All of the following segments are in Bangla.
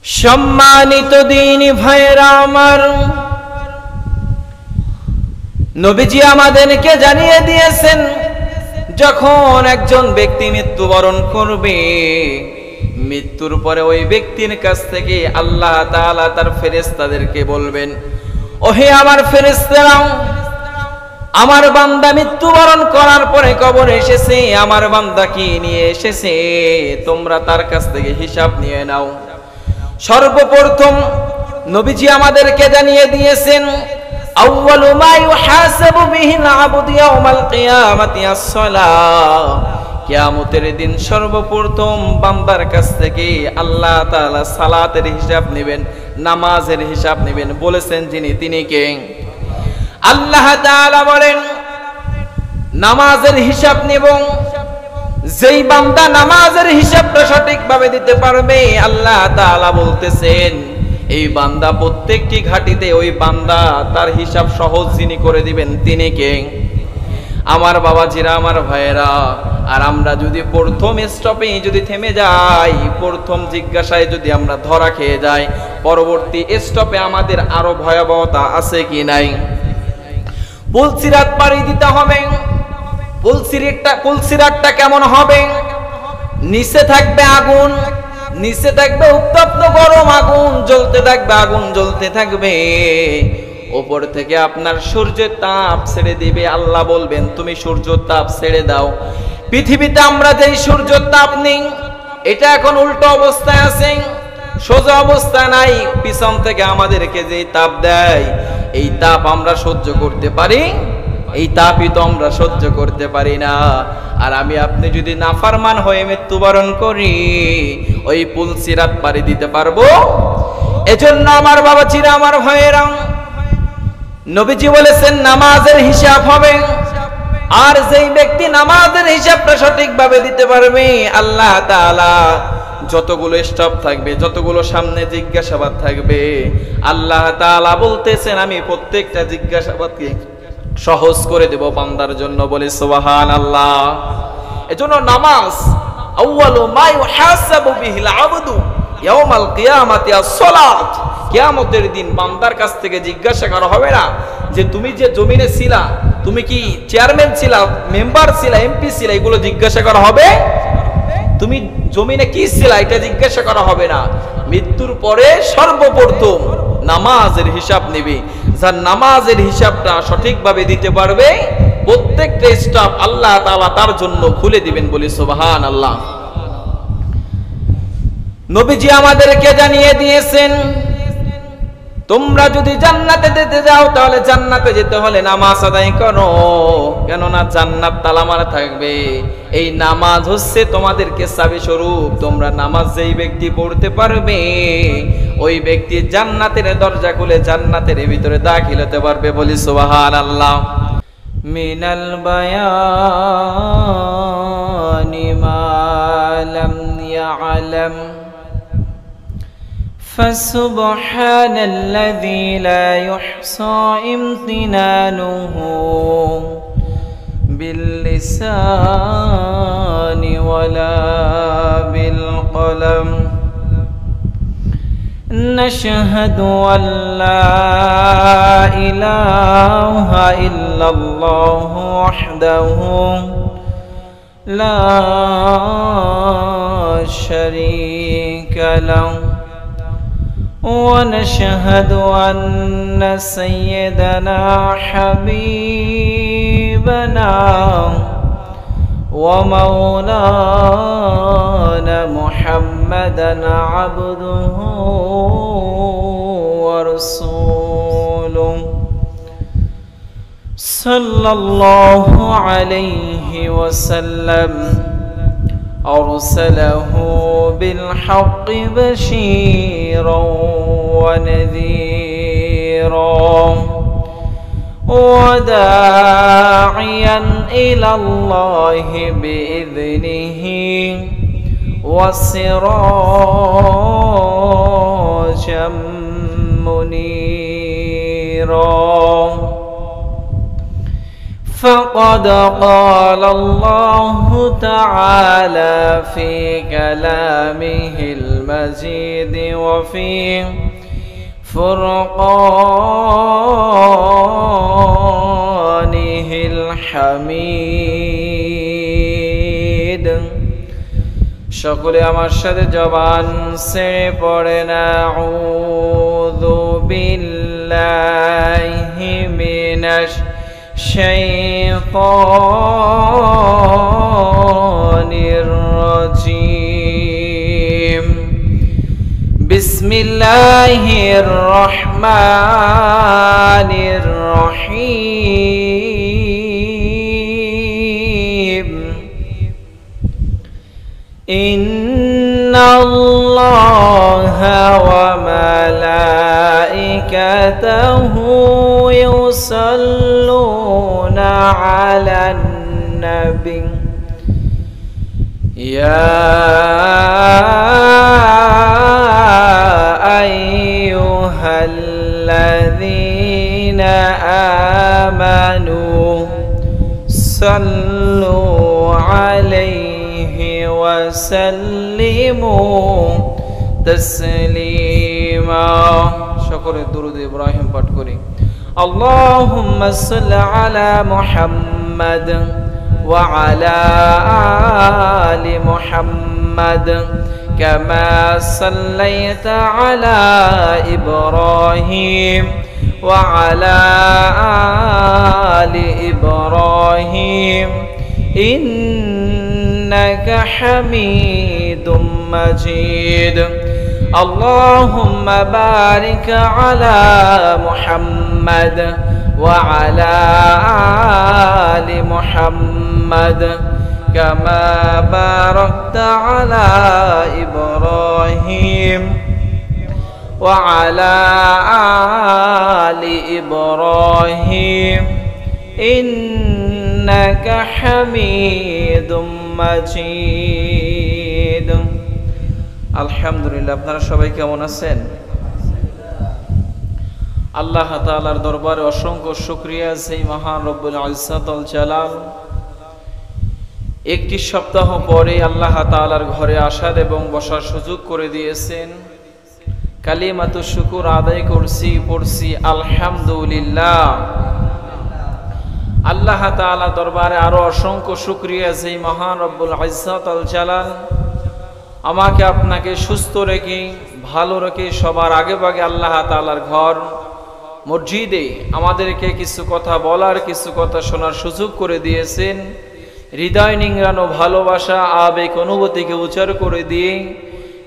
সম্মানিত দ্বীনি ভাইরা আমার, নবীজি আমাদেরকে জানিয়ে দিয়েছেন, যখন একজন ব্যক্তি মৃত্যুবরণ করবে, মৃত্যুর পরে ওই ব্যক্তির কাছ থেকে আল্লাহ তাআলা তার ফেরেশতাদেরকে বলবেন, ওহে আমার ফেরেশতারা, আমার বান্দা মৃত্যুবরণ করার পরে কবরে এসেছে, আমার বান্দা কি নিয়ে এসেছে, তোমরা তার কাছ থেকে হিসাব নিয়ে নাও। সর্বপ্রথম নবীজি আমাদেরকে জানিয়ে দিয়েছেন, আউয়ালু মা ইউহাসাবু বিহিল আবদু ইয়াউমাল কিয়ামাতি আস-সালাহ। কিয়ামতের দিন সর্বপ্রথম বান্দার কাছ থেকে আল্লাহ তাআলা সালাতের হিসাব নেবেন, নামাজের হিসাব নেবেন। বলেছেন যিনি, তিনি কে? আল্লাহ তাআলা বলেন, নামাজের হিসাব নেব। যেই বান্দা নামাজের হিসাবটা সঠিকভাবে দিতে পারবে, আল্লাহ তাআলা বলতেছেন, এই বান্দা প্রত্যেকটি ঘাটিতে ওই বান্দা তার হিসাব সহজ যিনি করে দিবেন, তিনি কে? আমার বাবাজিরা, আমার ভাইয়েরা, আর আমরা যদি প্রথম স্টপে যদি থেমে যাই, প্রথম জিজ্ঞাসায় যদি আমরা ধরা খেয়ে যাই, পরবর্তী স্টপে আমাদের আরো ভয়াবহতা আছে কি নাই? পুলসিরাত পাড়ি দিতে হবে। পুলসিরাতটা কেমন হবে? নিচে থাকবে আগুন, নিচে থাকবে উত্তপ্ত গরম আগুন জ্বলতে থাকবে, আগুন জ্বলতে থাকবে। উপর থেকে আপনার সূর্যের তাপ ছেড়ে দিবে। আল্লাহ বলবেন, তুমি সূর্যের তাপ ছেড়ে দাও। পৃথিবীতে আমরা যেই সূর্যের তাপ নেই, এটা এখন উল্টো অবস্থায় আছে, সোজা অবস্থা নাই। পিছন থেকে আমাদেরকে যেই তাপ দেয়, এই তাপ আমরা সহ্য করতে পারি? এই তাপই তো আমরা সহ্য করতে পারি না। আর আমি আপনি যদি নাফরমান হয়ে মৃত্যুবরণ করি, ওই পুলসিরাত পাড়ি দিতে পারবো? এজন্য আমার বাবাজিরা, আমার ভাইয়েরা, নবীজি বলেছেন নামাজের হিসাব হবে। আর যেই ব্যক্তি নামাজের হিসাবটা সঠিকভাবে দিতে পারবে, আল্লাহ তাআলা যতগুলো স্টপ থাকবে, যতগুলো সামনে জিজ্ঞাসাবাদ থাকবে, আল্লাহ তাআলা বলতেছেন, আমি প্রত্যেকটা জিজ্ঞাসাবাদকে সহজ করে দেব বান্দার জন্য। বলি সুবহানাল্লাহ। এজন্য নামাজ আউয়ালু মা ইউহাসাবু বিহিল আবদু ইয়াউমাল কিয়ামাতি আস-সালাত। কিয়ামতের দিন বান্দার কাছ থেকে জিজ্ঞাসা করা হবে না যে তুমি যে জমিনে ছিলা, তুমি কি চেয়ারম্যান ছিলা, মেম্বার ছিলা, এমপি ছিলা, এগুলো জিজ্ঞাসা করা হবে? তুমি জমিনে কি ছিলা, এটা জিজ্ঞাসা করা হবে না। মৃত্যুর পরে সর্বপ্রথম নামাজের হিসাব নেবে। যার নামাজের হিসাবটা সঠিকভাবে দিতে পারবে, প্রত্যেকটা স্টাফ আল্লাহ তাআলা তার জন্য খুলে দিবেন। বলি সুবহানাল্লাহ। নবীজি আমাদেরকে জানিয়ে দিয়েছেন, তোমরা যদি জান্নাতে যেতে যাও, তাহলে জান্নাতে যেতে হলে নামাজ আদায় করো, কেননা জান্নাত তালা মারা থাকবে। এই নামাজ হচ্ছে তোমাদেরকে চাবি স্বরূপ। তোমরা নামাজ যেই ব্যক্তি পড়তে পারবে, ওই ব্যক্তি জান্নাতের দরজা খুলে জান্নাতের ভিতরে দাখিল হতে পারবে। বলি সুবহানাল্লাহ। মিনাল বায়ানি মা লাম ইয়ালাম فسبحان الذي لا يحصى امتنانه باللسان ولا بالقلم نشهد أن لا إله إلا الله وحده لا شريك له ونشهد أن سيدنا حبيبنا ومولانا محمدا عبده ورسوله صلى الله عليه وسلم أرسله بالحق بشيرا ونذيرا وداعيا إلى الله بإذنه وسراجا منيرا فقد قال الله تعالى في كلامه المجيد وفي فرقانه الحميد সকলে আমার সাথে জবান ছেড়ে পড়েন আউযু বিল্লাহি মিনাশ শাইতানির রাজীম বিসমিল্লাহির রহমানির রহিম ইন্নাল্লাহা ওয়া মালাইকাতাহু ইউসাল্লুনা আলান নাবী ইয়া আইয়ুহাল্লাযীনা আমানু সাল্লু আলাইহি ওয়া সাল্লিমু তাসলিমা সকলে দুরূদ ইব্রাহিম পাঠ করি আল্লাহুম্মা সাল্লি আলা মুহাম্মাদ ওয়া আলা আলি মুহাম্মাদ কামা সাল্লাইতা আলা ইব্রাহিম ওয়া আলা আলি ইব্রাহিম ইন্নাকা হামিদুম মাজিদ اللهم بارك على محمد وعلى آل محمد كما باركت على إبراهيم وعلى آل إبراهيم إنك حميد مجيد আলহামদুলিল্লাহ আপনারা সবাই কেমন আছেন আল্লাহ তাআলার দরবারে অসংখ্য শুকরিয়া সেই মহান রব্বুল ইজ্জত ওয়াল জালাল একটি সপ্তাহ পরে আল্লাহ তাআলার ঘরে আসার এবং বসার সুযোগ করে দিয়েছেন কালিমাতুশ শুকর আদায় পড়ছি আলহামদুলিল্লাহ আল্লাহ তাআলার দরবারে আরো অসংখ্য শুকরিয়া সেই মহান রব্বুল ইজ্জত ওয়াল জালাল আমাকে আপনাকে সুস্থ রেখে ভালো রেখে সবার আগে ভাগে আল্লাহ তাআলার ঘর মসজিদে আমাদেরকে কিছু কথা বলার কিছু কথা শোনার সুযোগ করে দিয়েছেন হৃদয় নিংড়ানো ভালোবাসা আবেগ অনুভূতিকে উচ্চার করে দিয়ে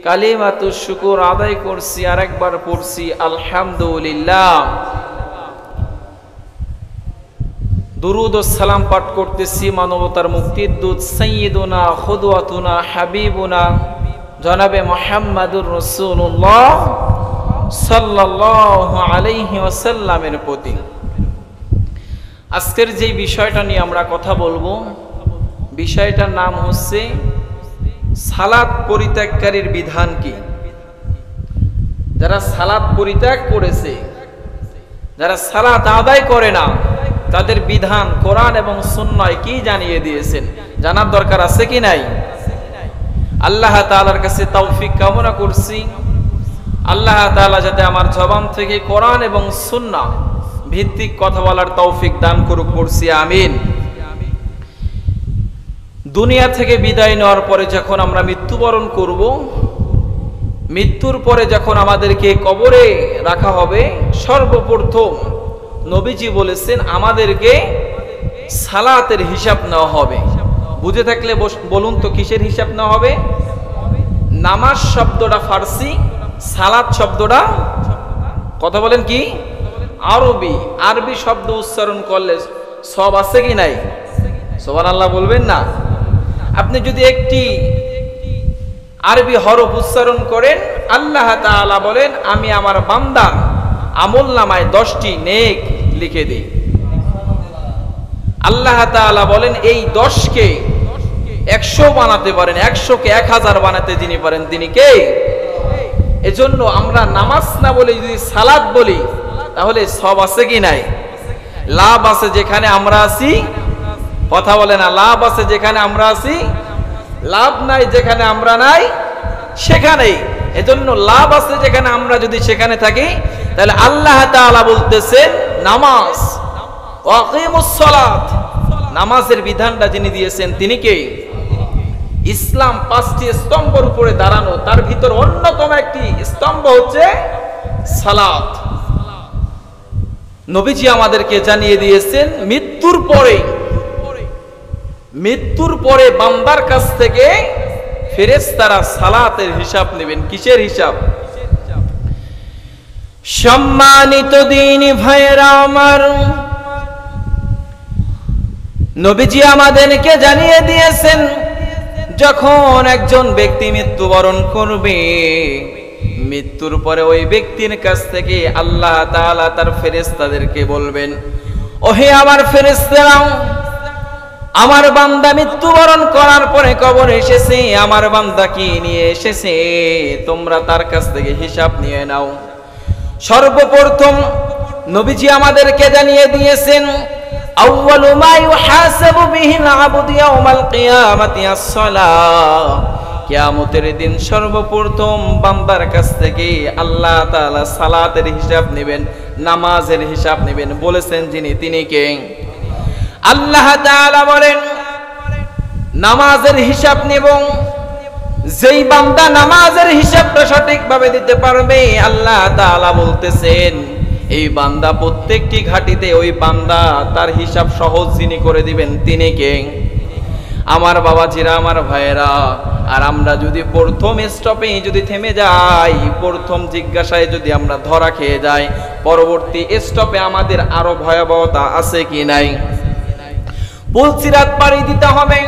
কালিমাতুশ শুকর আদায় করছি আরেকবার পড়ছি আলহামদুলিল্লাহ দুরুদ ও সালাম পাঠ করতেছি মানবতার মুক্তির দূত সাইয়্যিদুনা খুদওয়াতুনা হাবিবুনা জনাবে মুহাম্মাদুর রাসূলুল্লাহ সাল্লাল্লাহু আলাইহি ওয়াসাল্লামের প্রতি আজকের যে বিষয়টা নিয়ে আমরা কথা বলবো বিষয়টার নাম হচ্ছে সালাত পরিত্যাগকারীর বিধান কি যারা সালাত পরিত্যাগ করেছে যারা সালাত আদায় করে না তাদের বিধান কোরআন এবং সুন্নায় কি জানিয়ে দিয়েছেন জানার দরকার আছে কি নাই আল্লাহ তাআলার কাছে তৌফিক কামনা করছি আল্লাহ তাআলা যাতে আমার জবান থেকে কোরআন এবং সুন্নাহ ভিত্তিক কথা বলার তৌফিক দান করুক পড়ছি আমিন দুনিয়া থেকে বিদায় নেওয়ার পরে যখন আমরা মৃত্যুবরণ করব মৃত্যুর পরে যখন আমাদেরকে কবরে রাখা হবে সর্বপ্রথম নবীজি বলেছেন আমাদেরকে সালাতের হিসাব নেওয়া হবে বুঝে থাকলে বলুন তো কিসের হিসাব নেওয়া হবে নামাজ শব্দটা ফারসি সালাত শব্দটা কথা বলেন কি আরবি শব্দ উচ্চারণ করলে সব আছে কি নাই সুবহানাল্লাহ বলবেন না আপনি যদি একটি আরবি হরফ উচ্চারণ করেন আল্লাহ তাআলা বলেন আমি আমার বান্দার আমলনামায় 10টি নেক লিখে দিই আল্লাহ তাআলা বলেন এই 10কে 100 বানাতে পারেন 100কে 1000 বানাতে যিনি পারেন তিনি কে এজন্য আমরা নামাজ না বলে যদি সালাত বলি তাহলে সব আছে কি নাই লাভ আছে যেখানে আমরা আছি কথা বলে না লাভ আছে যেখানে আমরা আছি লাভ নাই যেখানে আমরা নাই সেখানেই এজন্য লাভ আছে যেখানে আমরা যদি সেখানে থাকি। তাহলে আল্লাহ তাআলা বলতেছেন নামাজ, ওয়াকিমুস সালাত, নামাজের বিধানটা যিনি দিয়েছেন তিনি কে? ইসলাম 5টি স্তম্ভের উপরে দাঁড়ানো, তার ভিতর অন্যতম একটি স্তম্ভ হচ্ছে সালাত। নবীজি আমাদেরকে জানিয়ে দিয়েছেন মৃত্যুর পরে বান্দার কাছ থেকে ফেরেশতারা সালাতের হিসাব নেবেন। কিসের হিসাব? সম্মানিত দ্বীনি ভাইয়েরা আমার, নবীজি আমাদেরকে জানিয়ে দিয়েছেন যখন একজন ব্যক্তি মৃত্যুবরণ করবে, মৃত্যুর পরে ওই ব্যক্তির কাছ থেকে আল্লাহ তাআলা তার ফেরেশতাদেরকে বলবেন, ওহে আমার ফেরেশতারা, আমার বান্দা মৃত্যুবরণ করার পরে কবরে এসেছে, আমার বান্দা কি নিয়ে এসেছে তোমরা তার কাছ থেকে হিসাব নিয়ে নাও। সর্বপ্রথম নবীজি আমাদেরকে জানিয়ে দিয়েছেন আউয়ালু মা ইউহাসাবু বিহিল আবদু ইয়াউমাল কিয়ামাতি আস-সালাহ, কিয়ামতের দিন সর্বপ্রথম বান্দার কাছ থেকে আল্লাহ তাআলা সালাতের হিসাব নেবেন, নামাজের হিসাব নেবেন। বলেছেন যিনি তিনি কে? আল্লাহ তাআলা বলেন নামাজের হিসাব নেব। যেই বান্দা নামাজের হিসাবটা সঠিকভাবে দিতে পারবে, আল্লাহ তাআলা বলতেছেন এই বান্দা প্রত্যেকটি ঘাটিতে ওই বান্দা তার হিসাব সহজ যিনি করে দিবেন তিনি কে? আমার বাবাজিরা, আমার ভাইয়েরা, আর আমরা যদি প্রথম স্টপে যদি থেমে যাই, প্রথম জিজ্ঞাসায় যদি আমরা ধরা খেয়ে যাই, পরবর্তী স্টপে আমাদের আরো ভয়াবহতা আছে কি নাই? পুলসিরাত পাড়ি দিতে হবে।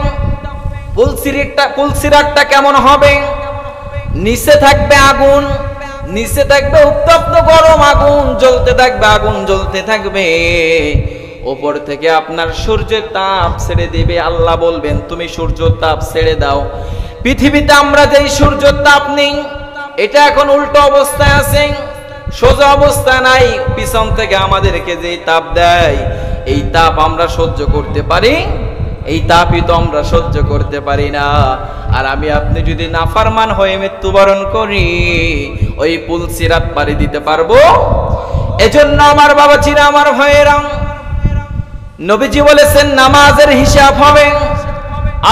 পুলসিরাতটা কেমন হবে? নিচে থাকবে আগুন, নিচে থাকবে উত্তপ্ত গরম আগুন জ্বলতে থাকবে, আগুন জ্বলতে থাকবে। উপর থেকে আপনার সূর্যের তাপ ছেড়ে দিবে। আল্লাহ বলবেন তুমি সূর্যের তাপ ছেড়ে দাও। পৃথিবীতে আমরা যেই সূর্যের তাপ নেই, এটা এখন উল্টো অবস্থায় আছে, সোজা অবস্থা নাই। পিছন থেকে আমাদেরকে যেই তাপ দেয়, এই তাপ আমরা সহ্য করতে পারি? এই তাপই তো আমরা সহ্য করতে পারি না। আর আমি আপনি যদি নাফরমান হয়ে মৃত্যুবরণ করি, ওই পুলসিরাত পাড়ি দিতে পারবো? এজন্য আমার বাবাজিরা, আমার ভাইয়েরা, নবীজি বলেছেন নামাজের হিসাব হবে।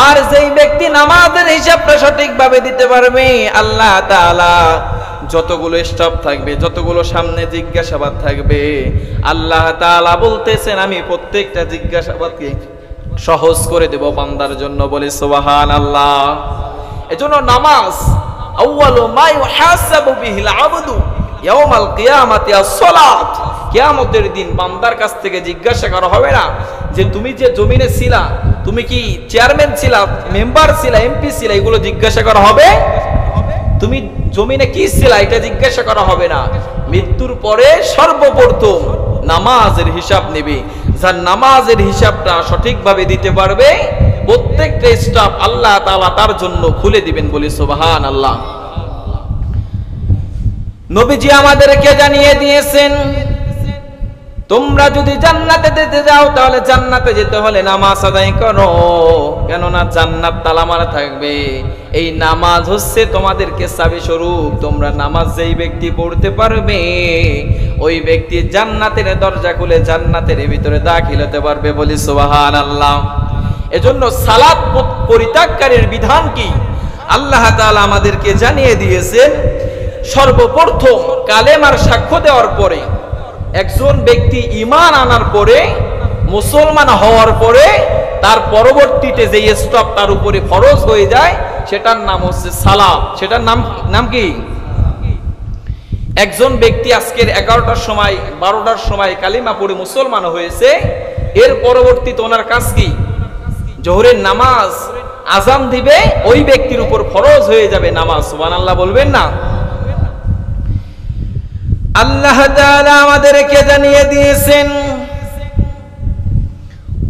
আর যেই ব্যক্তি নামাজের হিসাবটা সঠিকভাবে দিতে পারবে, আল্লাহ তাআলা যতগুলো স্টপ থাকবে, যতগুলো সামনে জিজ্ঞাসাবাদ থাকবে, আল্লাহ তাআলা বলতেছেন আমি প্রত্যেকটা জিজ্ঞাসাবাদকে সহজ করে দেব বান্দার জন্য। বলে সুবহানাল্লাহ। এজন্য নামাজ আউয়ালু মা ইউহাসাবু বিহিল আবদু ইয়াউমাল কিয়ামাতি আস-সালাত। কিয়ামতের দিন বান্দার কাছ থেকে জিজ্ঞাসা করা হবে না যে তুমি যে জমিনে ছিলা, তুমি কি চেয়ারম্যান ছিলা, মেম্বার ছিলা, এমপি ছিলা, এগুলো জিজ্ঞাসা করা হবে? তুমি জমিনে কি ছিলা এটা জিজ্ঞাসা করা হবে না। মৃত্যুর পরে সর্বপ্রথম নামাজের হিসাব নেবে। যার নামাজের হিসাবটা সঠিকভাবে দিতে পারবে, প্রত্যেকটা স্টাফ আল্লাহ তাআলা তার জন্য খুলে দিবেন। বলি সুবহানাল্লাহ। নবীজি আমাদেরকে জানিয়ে দিয়েছেন তোমরা যদি জান্নাতে যেতে যাও, তাহলে জান্নাতে যেতে হলে নামাজ আদায় করো, কেননা জান্নাত তালা মারা থাকবে। এই নামাজ হচ্ছে তোমাদেরকে চাবি স্বরূপ। তোমরা নামাজ যেই ব্যক্তি পড়তে পারবে, ওই ব্যক্তি জান্নাতের দরজা খুলে জান্নাতের ভিতরে দাখিল হতে পারবে। বলি সুবহানাল্লাহ। এজন্য সালাত পরিত্যাগকারীর বিধান কি আল্লাহ তাআলা আমাদেরকে জানিয়ে দিয়েছেন। সর্বপ্রথম কালেমার সাক্ষ্য দেওয়ার পরে, একজন ব্যক্তি ঈমান আনার পরে, মুসলমান হওয়ার পরে, তার পরবর্তীতে যে স্টপ তার উপরে ফরজ হয়ে যায়, সেটার নাম হচ্ছে সালাত। সেটার নাম কি? একজন ব্যক্তি আজকের 11টার সময় 12টার সময় কালিমা পড়ে মুসলমান হয়েছে, এর পরবর্তীতে ওনার কাজ কি? জোহরের নামাজ আযান দিবে, ওই ব্যক্তির উপর ফরজ হয়ে যাবে নামাজ। সুবহানাল্লাহ বলবেন না? আল্লাহ তাআলা আমাদেরকে জানিয়ে দিয়েছেন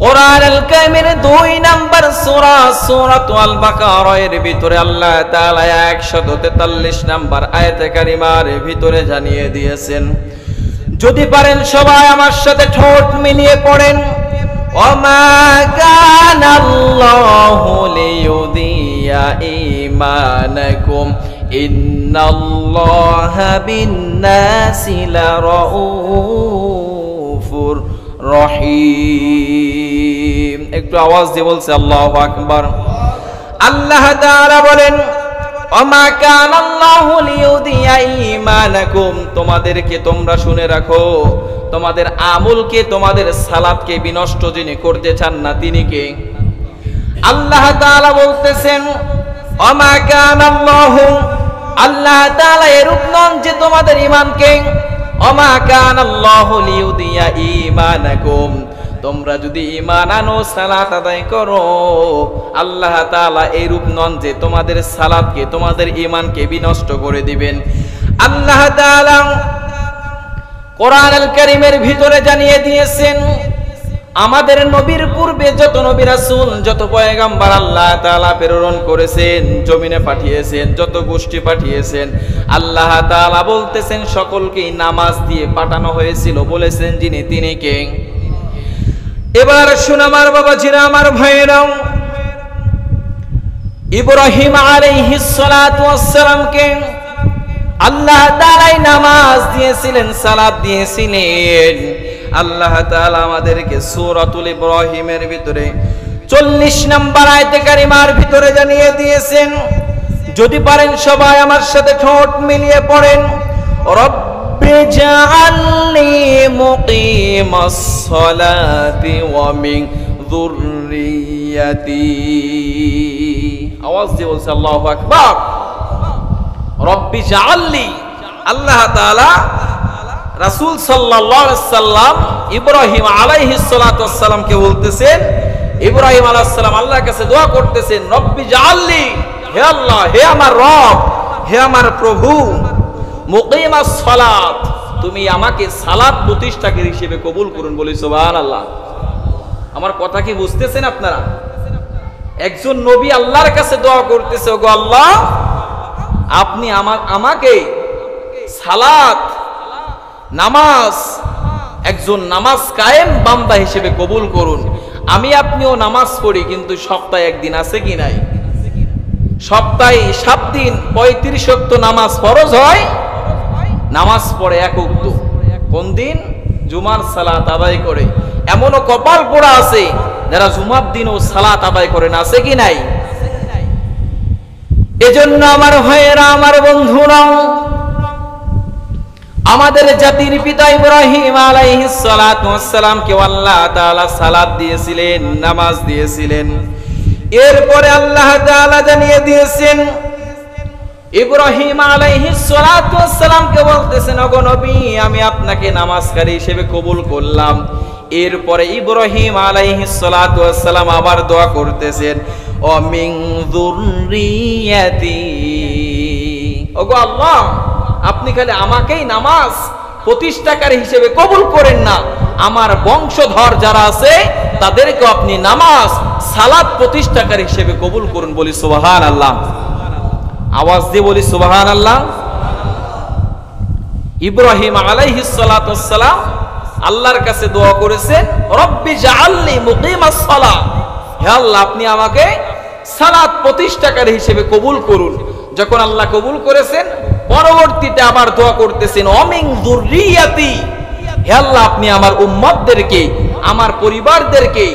কোরআনুল কারীমের 2 নাম্বার সূরা সূরাতুল বাকারা এর ভিতরে আল্লাহ তাআলা 143 নাম্বার আয়াতে কারিমার ভিতরে জানিয়ে দিয়েছেন। যদি পারেন সবাই আমার সাথে ঠোঁট মিলিয়ে পড়েন, ওমা কানাল্লাহু লিয়ুদিয়া ঈমানাকুম ইন্নাল্লাহা বিন-নাসি লারাউফুর রহিম। একটু আওয়াজ দিয়ে বলছে আল্লাহু আকবার। আল্লাহ তাআলা বলেন ওমা কানা আল্লাহু লিইউদিয়া ঈমানাকুম, তোমাদেরকে তোমরা শুনে রাখো, তোমাদের আমলকে তোমাদের সালাতকে বিনষ্ট যিনি করতে চান না তিনি কে? আল্লাহ তাআলা বলতেছেন ওমা কানা আল্লাহু, আল্লাহ তাআলা এরূপ নন যে তোমাদের ঈমানকে, ওমা কানা আল্লাহু লিইউদিয়া ঈমানাকুম, তোমরা যদি ঈমান আনো সালাত আদায় করো, আল্লাহ তাআলা এরূপ নন যে তোমাদের সালাতকে তোমাদের ঈমানকে বিনষ্ট করে দিবেন। আল্লাহ তাআলা কোরআনুল কারীমের ভিতরে জানিয়ে দিয়েছেন আমাদের নবীর পূর্বে যত নবী রাসূল যত পয়গম্বর আল্লাহ তাআলা প্রেরণ করেছেন, জমিনে পাঠিয়েছেন, যত গোষ্ঠী পাঠিয়েছেন, আল্লাহ তাআলা বলতেছেন সকলকেই নামাজ দিয়ে পাঠানো হয়েছিল। বলেছেন যিনি তিনি কে? এবার শুন আমার বাবাজিরা, আমার ভাইয়েরাও, ইব্রাহিম আলাইহিস সালাতু ওয়াস সালামকে আল্লাহ তাআলা নামাজ দিয়েছিলেন, সালাত দিয়েছিলেন। আল্লাহ তাআলা আমাদেরকে সূরাতুল ইব্রাহিমের ভিতরে 40 নম্বর আয়াতে কারিমার ভিতরে জানিয়ে দিয়েছেন, যদি পারেন সবাই আমার সাথে ঠোঁট মিলিয়ে পড়েন, রব্বি জাআলনি মুকিমাস সালাতি ওয়া মিন যুররিয়াতি। আওয়াজ দিয়ে বলছে আল্লাহু আকবার। রব্বি জাআলনি, আল্লাহ তাআলা রাসূল সাল্লাল্লাহু আলাইহি সাল্লাম ইব্রাহিম আলাইহিস সালাতু ওয়াস সালামকে বলতেছেন, ইব্রাহিম আলাইহিস সালাম আল্লাহর কাছে দোয়া করতেছেন, রব্বি জাআলনি, হে আল্লাহ, হে আমার রব, হে আমার প্রভু, মুকিমাস সালাত, তুমি আমাকে সালাত প্রতিষ্ঠাকারী হিসেবে কবুল করুন। বলি সুবহানাল্লাহ। আমার কথা কি বুঝতেছেন আপনারা? একজন নবী আল্লাহর কাছে দোয়া করতেছে, ওগো আল্লাহ, আপনি আমাকে সালাত, নামাজ, একজন নামাজ কায়েম বান্দা হিসেবে কবুল করুন। আমি আপনিও নামাজ পড়ি, কিন্তু সপ্তাহে একদিন আছে কি নাই? সপ্তাহে 7 দিন 35 ওয়াক্ত নামাজ ফরজ হয়, নামাজ পড়ে 1 ওয়াক্ত। কোন দিন? জুমার সালাত আদায় করে। এমনও কপাল পোড়া আছে যারা জুমার দিনও সালাত আদায় করে না, আছে কি নাই? এজন্য আমার ভাইয়েরা, আমার বন্ধুরা, আমাদের জাতির পিতা ইব্রাহিম আলাইহিস সালাতু ওয়াস সালামকে আল্লাহ তাআলা সালাত দিয়েছিলেন, নামাজ দিয়েছিলেন। এরপরে আল্লাহ তাআলা জানিয়ে দিয়েছেন ইব্রাহিম আলাইহিস সালাতু ওয়াস সালামকে বলতেছেন, ওগো নবী, আমি আপনাকে নামাজকারী হিসেবে কবুল করলাম। এরপরে ইব্রাহিম আলাইহিস সালাতু ওয়াস সালাম আবার দোয়া করতেছেন, ও মিন যুররিয়াতি, ওগো আল্লাহ, আপনি খালি আমাকেই নামাজ প্রতিষ্ঠাকারী হিসেবে কবুল করেন না, আমার বংশধর যারা আছে তাদেরকে আপনি নামাজ সালাত প্রতিষ্ঠাকারী হিসেবে কবুল করুন। বলি সুবহানাল্লাহ। আওয়াজ দিয়ে বলি সুবহানাল্লাহ। ইব্রাহিম আলাইহিস সালাতু ওয়াস সালাম আল্লাহর কাছে দোয়া করেছেন, রব্বি জাআলনি মুকিমাস সালাহ, হে আল্লাহ, আপনি আমাকে সালাত প্রতিষ্ঠাকারী হিসেবে কবুল করুন। যখন আল্লাহ কবুল করেছেন, পরবর্তীতে আবার দোয়া করতেছেন, অমিন যুররিয়াতি, হে আল্লাহ, আপনি আমার উম্মতদেরকে, আমার পরিবারদেরকে,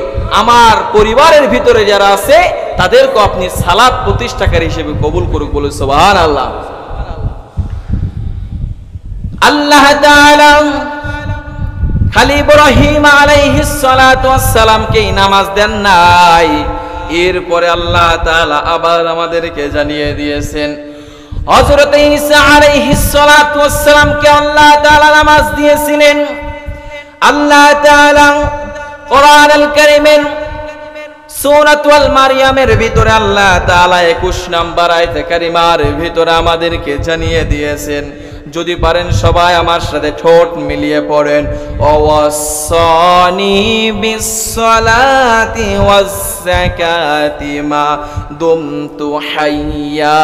আমার পরিবারের ভিতরে যারা আছে তাদেরকে আপনি সালাত প্রতিষ্ঠাকারী হিসেবে কবুল করুন। বলে সুবহানাল্লাহ। আল্লাহ তাআলা খালি ইব্রাহিম আলাইহিস সালাতু ওয়াস সালামকে নামাজ দেন নাই, এরপরে আল্লাহ তাআলা আবার আমাদেরকে জানিয়ে দিয়েছেন হযরত ঈসা আলাইহিস সালাতু ওয়াস সালামকে আল্লাহ তাআলা নামাজ দিয়েছিলেন। আল্লাহ তাআলা কোরআনুল কারীমের সূরাতুল মারইয়ামের ভিতরে আল্লাহ তাআলা 21 নম্বর আয়াতে কারিমার ভিতরে আমাদেরকে জানিয়ে দিয়েছেন, যদি পারেন সবাই আমার সাথে ঠোঁট মিলিয়ে পড়েন, ওয়াসানি বিসসালাতি ওয়াজ যাকাতি মা দুমতু হাইয়া।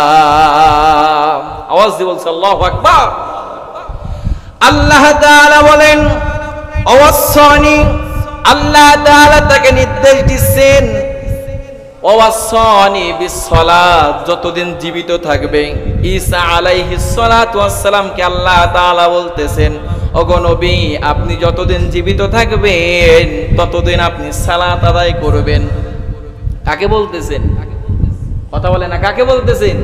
আওয়াজ দিয়ে বলছে আল্লাহু আকবার। আল্লাহ তাআলা বলেন ওয়াসানি, আল্লাহ তাআলা তাকে নির্দেশ দিচ্ছেন ওয়াসানি বিসসালাত, যতদিন জীবিত থাকবে। ঈসা আলাইহিস সালাতু ওয়াস সালামকে আল্লাহ তাআলা বলতেছেন, ওগো নবী, আপনি যতদিন জীবিত থাকবেন ততদিন আপনি সালাত আদায় করবেন। কাকে বলতেছেন? কথা বলে না, কাকে বলতেছেন?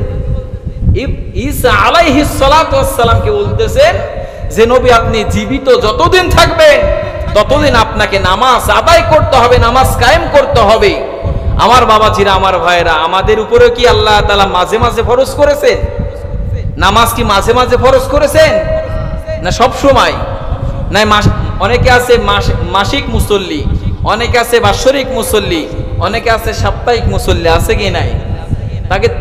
ঈসা আলাইহিস সালাতু ওয়াস সালামকে বলতেছেন যে নবী, আপনি জীবিত যতদিন থাকবেন ততদিন আপনাকে নামাজ আদায় করতে হবে, নামাজ কায়েম করতে হবে। আমার বাবাজিরা, আমার ভাইরা, আমাদের উপরে কি আল্লাহ তাআলা মাঝে মাঝে ফরজ করেছেন? নামাজ কি মাঝে মাঝে ফরজ করেছেন না সব সময়? না অনেকে আছে মাসিক মুসল্লি, অনেকে আছে বাৎসরিক মুসল্লি, অনেকে আছে সাপ্তাহিক মুসল্লি, আছে কি নাই?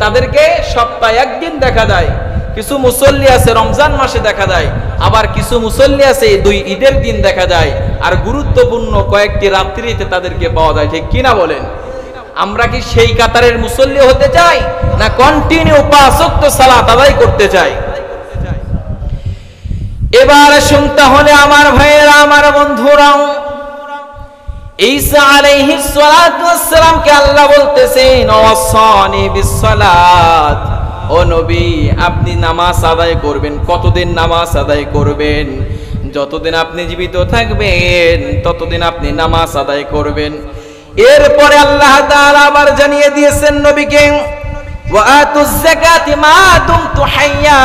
তাদেরকে সপ্তাহে একদিন দেখা যায়। কিছু মুসল্লি আছে রমজান মাসে দেখা যায়, আবার কিছু মুসল্লি আছে দুই ঈদের দিন দেখা যায়, আর গুরুত্বপূর্ণ কয়েকটি রাত্রিতে তাদেরকে পাওয়া যায়। ঠিক কিনা বলেন? আমরা কি সেই কাতারের মুসল্লি হতে চাই, না কন্টিনিউ 5 ওয়াক্ত সালাত আদায় করতে চাই? এবার শুনতে হলে আমার ভাইয়েরা, আমার বন্ধুরা, ঈসা আলাইহিস সালাতু ওয়াস সালামকে আল্লাহ বলতেছেন, ওয়াসানি বিসসালাত, ও নবী, আপনি নামাজ আদায় করবেন। কতদিন নামাজ আদায় করবেন? যতদিন আপনি জীবিত থাকবেন ততদিন আপনি নামাজ আদায় করবেন। এরপরে আল্লাহ তাআলা আবার জানিয়ে দিয়েছেন নবীকে, ওয়া আতুজ যাকাতি মা দুমতু হাইয়া,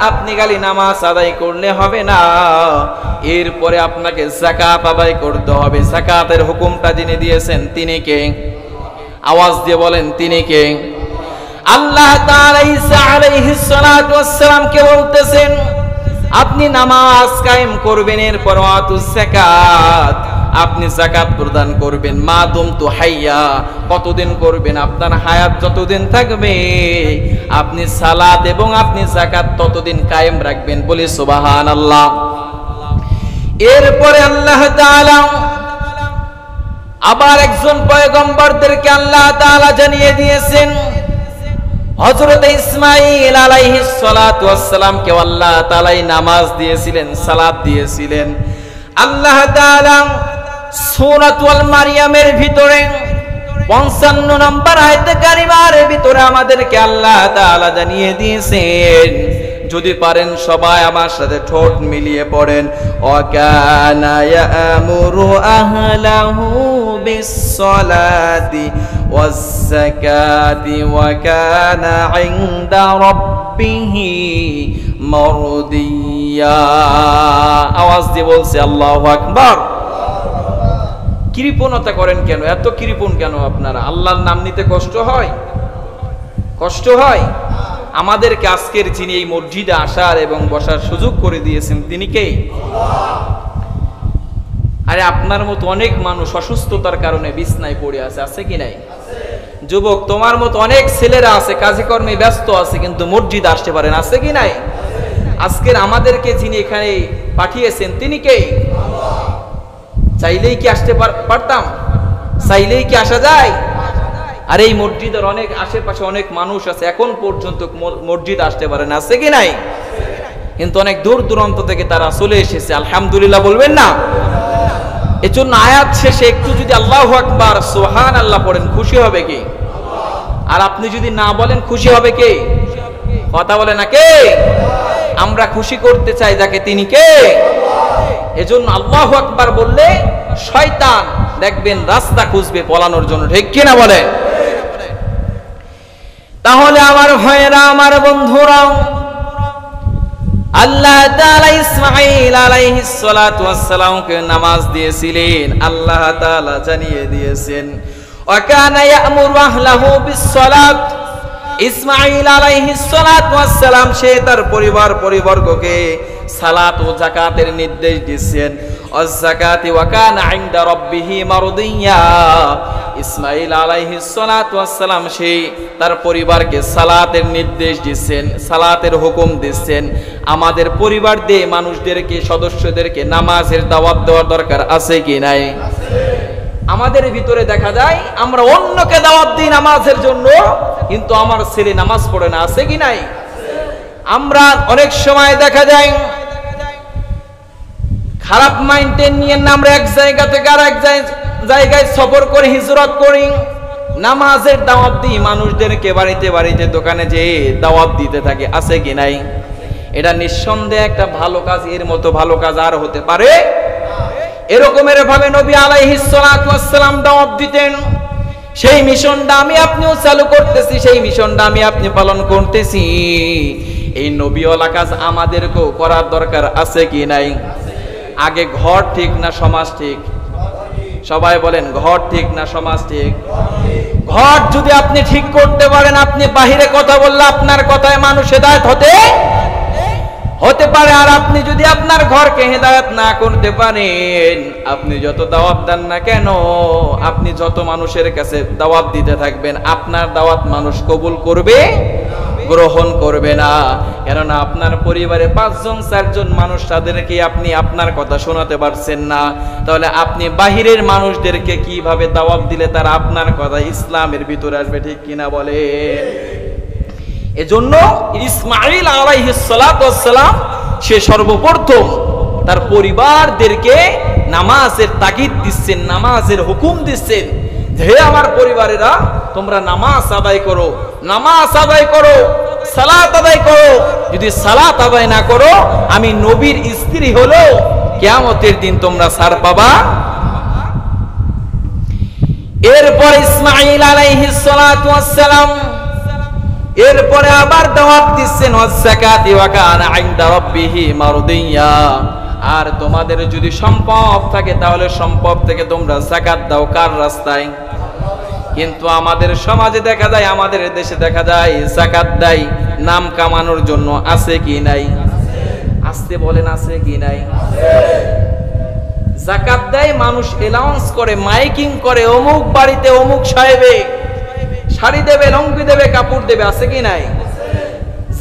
আপনি খালি নামাজ আদায় করলে হবে না, এরপরে আপনাকে যাকাত আদায় করতে হবে। যাকাতের হুকুমটা যিনি দিয়েছেন তিনি কে? আওয়াজ দিয়ে বলেন, তিনি কে? আল্লাহ তাআলা ঈসা আলাইহিস সালাতু ওয়াস সালামকে বলতেছেন, আপনি নামাজ কায়েম করবেন, এরপর আতুজ যাকাত, আপনি যাকাত প্রদান করবেন। মা দুমতু হাইয়া, কতদিন করবেন? আপনার হায়াত যতদিন থাকবে আপনি সালাত এবং আপনি যাকাত ততদিন কায়েম রাখবেন। বলি সুবহানাল্লাহ। এরপরে আল্লাহ তাআলা আবার একজন পয়গম্বরদেরকে আল্লাহ তাআলা জানিয়ে দিয়েছেন, হযরত ইসমাঈল আলাইহিস সালাতু ওয়াস সালামকে আল্লাহ তাআলা নামাজ দিয়েছিলেন, সালাত দিয়েছিলেন। আল্লাহ তাআলা সূরাতুল মারইয়ামের ভিতরে 55 নম্বর আয়াতে কারিমার ভিতরে আমাদেরকে আল্লাহ তাআলা জানিয়ে দিয়েছেন, যদি পারেন সবাই আমার সাথে ঠোঁট মিলিয়ে পড়েন, ওয়াকানা ইয়ামুরু আহলাহু বিসসালাতি ওয়াজ যাকাতি ওয়া কানা ইনদা রাব্বিহি মারদিয়া। আওয়াজ দিয়ে বলছে আল্লাহু আকবার। কৃপণতা করেন কেন? এত কৃপণ কেন আপনারা? আল্লাহর নাম নিতে কষ্ট হয়? কষ্ট হয়? আমাদেরকে আজকের যিনি এই মসজিদে আসার এবং বসার সুযোগ করে দিয়েছেন তিনি কে? আরে আপনার মতো অনেক মানুষ অসুস্থতার কারণে বিছনায় পড়ে আছে, আছে কি নাই? যুবক, তোমার মতো অনেক ছেলেরা আছে কাজে কর্মে ব্যস্ত আছে, কিন্তু মসজিদে আসতে পারেন, আছে কি নাই? আজকের আমাদেরকে যিনি এখানে পাঠিয়েছেন তিনি কে? চাইলেই কি আসতে পারতাম? চাইলেই কি আসা যায়? আর এই মসজিদের অনেক আশেপাশে অনেক মানুষ আছে এখন পর্যন্ত মসজিদ আসতে পারে না, আছে কি নাই? কিন্তু অনেক দূর দূরান্ত থেকে তারা চলে এসেছে, আলহামদুলিল্লাহ বলবেন না? এজন্য আয়াত শেষে একটু যদি আল্লাহু আকবার সুবহানাল্লাহ পড়েন, খুশি হবে কে? আর আপনি যদি না বলেন খুশি হবে কে? কথা বলে না কে? আমরা খুশি করতে চাই যাকে, তিনি কে? এজন্য আল্লাহু আকবার বললে শয়তান দেখবেন রাস্তা খুঁজবে পলানোর জন্য, ঠিক কিনা বলে? তাহলে আমার ভাইয়েরা, আমার বন্ধুরা, আল্লাহ তাআলা ইসমাঈল আলাইহিস সালাতু ওয়াস সালামকে নামাজ দিয়েছিলেন। আল্লাহ তাআলা জানিয়ে দিয়েছেন, ওয়া কানা ইয়ামুরু আহলাহু বিস-সালাত। ইসমাঈল আলাইহিস সালাতু ওয়াস সালাম সে তার পরিবারবর্গকে সালাত ও যাকাতের নির্দেশ দিয়েছেন। ওয়াজ-যাকাতি ওয়া কানা ইনদা রাব্বিহি মারদিয়া। ইসমাঈল আলাইহিস সালাতু ওয়াস সালাম সে তার পরিবারকে সালাতের নির্দেশ দিয়েছেন, সালাতের হুকুম দিয়েছেন। আমাদের পরিবার দিয়ে মানুষদেরকে, সদস্যদেরকে নামাজের দাওয়াত দেওয়ার দরকার আছে কি নাই? আমাদের ভিতরে দেখা যায় আমরা অন্যকে দাওয়াত দিই নামাজের জন্য, কিন্তু আমার ছেলে নামাজ পড়ে না, আছে কি নাই? আমরা অনেক সময় দেখা যায় খারাপ মাইন্ডের নিয়ে আমরা এক জায়গা থেকে আর এক জায়গায় সফর করে হিজরত করি, নামাজের দাওয়াত দিই, মানুষদেরকে বাড়িতে বাড়িতে দোকানে যেয়ে দাওয়াত দিতে থাকে, আছে কি নাই? এটা নিঃসন্দেহে একটা ভালো কাজ, এর মতো ভালো কাজ আর হতে পারে? এরকমের ভাবে নবী আলাইহিস সালাতু ওয়াস সালাম দাওয়াত দিতেন। সেই মিশনটা আমি আপনিও চালু করতেছি, সেই মিশনটা আমি আপনি পালন করতেছি। এই নবীওয়ালা কাজ আমাদেরকেও করার দরকার আছে কি নাই? আগে ঘর ঠিক না সমাজ ঠিক? সবাই বলেন, ঘর ঠিক না সমাজ ঠিক? ঘর যদি আপনি ঠিক করতে পারেন, আপনি বাহিরে কথা বললে আপনার কথায় মানুষ হেদায়েত হতে পারে। আর আপনি যদি আপনার ঘরকে হেদায়েত না করতে পারেন, আপনি যত দাওয়াত দেন না কেন, আপনি যত মানুষের কাছে দাওয়াত দিতে থাকবেন, আপনার দাওয়াত মানুষ কবুল করবে, গ্রহণ করবে না। কেননা আপনার পরিবারে 5 জন 4 জন মানুষ, তাদেরকে আপনি আপনার কথা শোনাতে পারছেন না, তাহলে আপনি বাহিরের মানুষদেরকে কিভাবে দাওয়াত দিলে তারা আপনার কথা ইসলামের ভিতরে আসবে? ঠিক কিনা বলেন? এজন্য ইসমাঈল আলাইহিস সালাতু ওয়াস সালাম সে সর্বপ্রথম তার পরিবারদেরকে নামাজের তাগিদ দিচ্ছেন, নামাজের হুকুম দিচ্ছেন। হে আমার পরিবারেরা, তোমরা নামাজ আদায় করো, নামাজ আদায় করো, সালাত আদায় করো। যদি সালাত আদায় না করো, আমি নবীর স্ত্রী হলো কিয়ামতের দিন তোমরা ছাড় পাবা। এরপর ইসমাঈল আলাইহিস সালাতু ওয়াস সালাম এরপরে আবার দাওয়াত দিচ্ছেন, ওয়াস-যাকাতি ওয়া কানা ইনদা রাব্বিহি মারদিয়া। আর তোমাদের যদি সম্পদ থাকে, তাহলে সম্পদ থেকে তোমরা যাকাত দাও। কার রাস্তায়? কিন্তু আমাদের সমাজে দেখা যায়, আমাদের দেশে দেখা যায়, যাকাত দেয় নাম কামানোর জন্য। আছে কি নাই? আসতে বলেন, আছে কি নাই? যাকাত দেয় মানুষ, অ্যানাউন্স করে, মাইকিং করে, অমুক বাড়িতে অমুক সাহেবে শাড়ি দেবে, লঙ্গি দেবে, কাপড় দেবে। আছে কি নাই?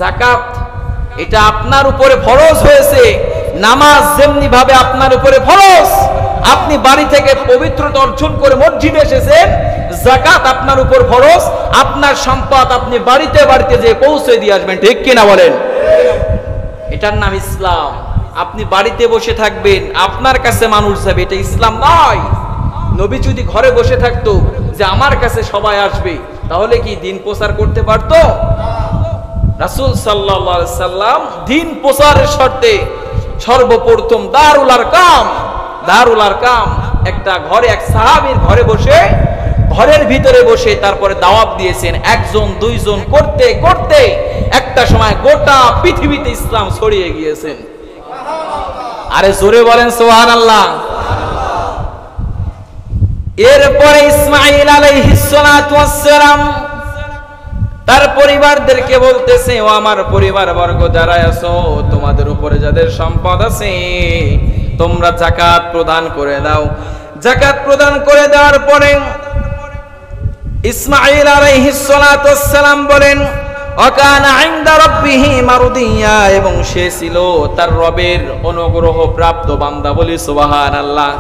যাকাত এটা আপনার উপরে ফরজ হয়েছে। নামাজ যেমনি ভাবে আপনার উপরে ফরজ, আপনি বাড়ি থেকে পবিত্রতা অর্জন করে মসজিদে এসেছেন, যাকাত আপনার উপর ফরজ। আপনার সম্পদ আপনি বাড়িতে বাড়িতে যে পৌঁছে দিয়ে আসবেন। ঠিক কিনা বলেন? এটার নাম ইসলাম। আপনি বাড়িতে বসে থাকবেন, আপনার কাছে মানুষ যাবে, এটা ইসলাম নয়। নবী যদি ঘরে বসে থাকতো যে আমার কাছে সবাই আসবে, তাহলে কি দিন প্রচার করতে পারতো? রাসূল সাল্লাল্লাহু আলাইহি সাল্লাম দিন প্রচারের শর্তে সর্বপ্রথম দারুল আরকাম একটা ঘরে, এক সাহাবীর ঘরে বসে, ঘরের ভিতরে বসে তারপরে দাওয়াত দিয়েছেন। 1 জন 2 জন করতে করতে একটা সময় গোটা পৃথিবীতে ইসলাম ছড়িয়ে গিয়েছেন। আরে জোরে বলেন সুবহানাল্লাহ। এরপরে ইসমাঈল আলাইহিস সালাতু ওয়াস সালাম তার পরিবারদেরকে বলতেছে, ও আমার পরিবার বর্গ যারা আছো, তোমাদের উপরে যাদের সম্পদ আছে, তোমরা যাকাত প্রদান করে দাও। যাকাত প্রদান করে দেওয়ার পরে ইসমাঈল আলাইহিস সালাতু ওয়াস সালাম বলেন, ওয়াকানা ইনদা রাব্বিহি মারদিয়া, এবং সে ছিল তার রবের অনুগ্রহ প্রাপ্ত বান্দা। বলি সুবহানাল্লাহ।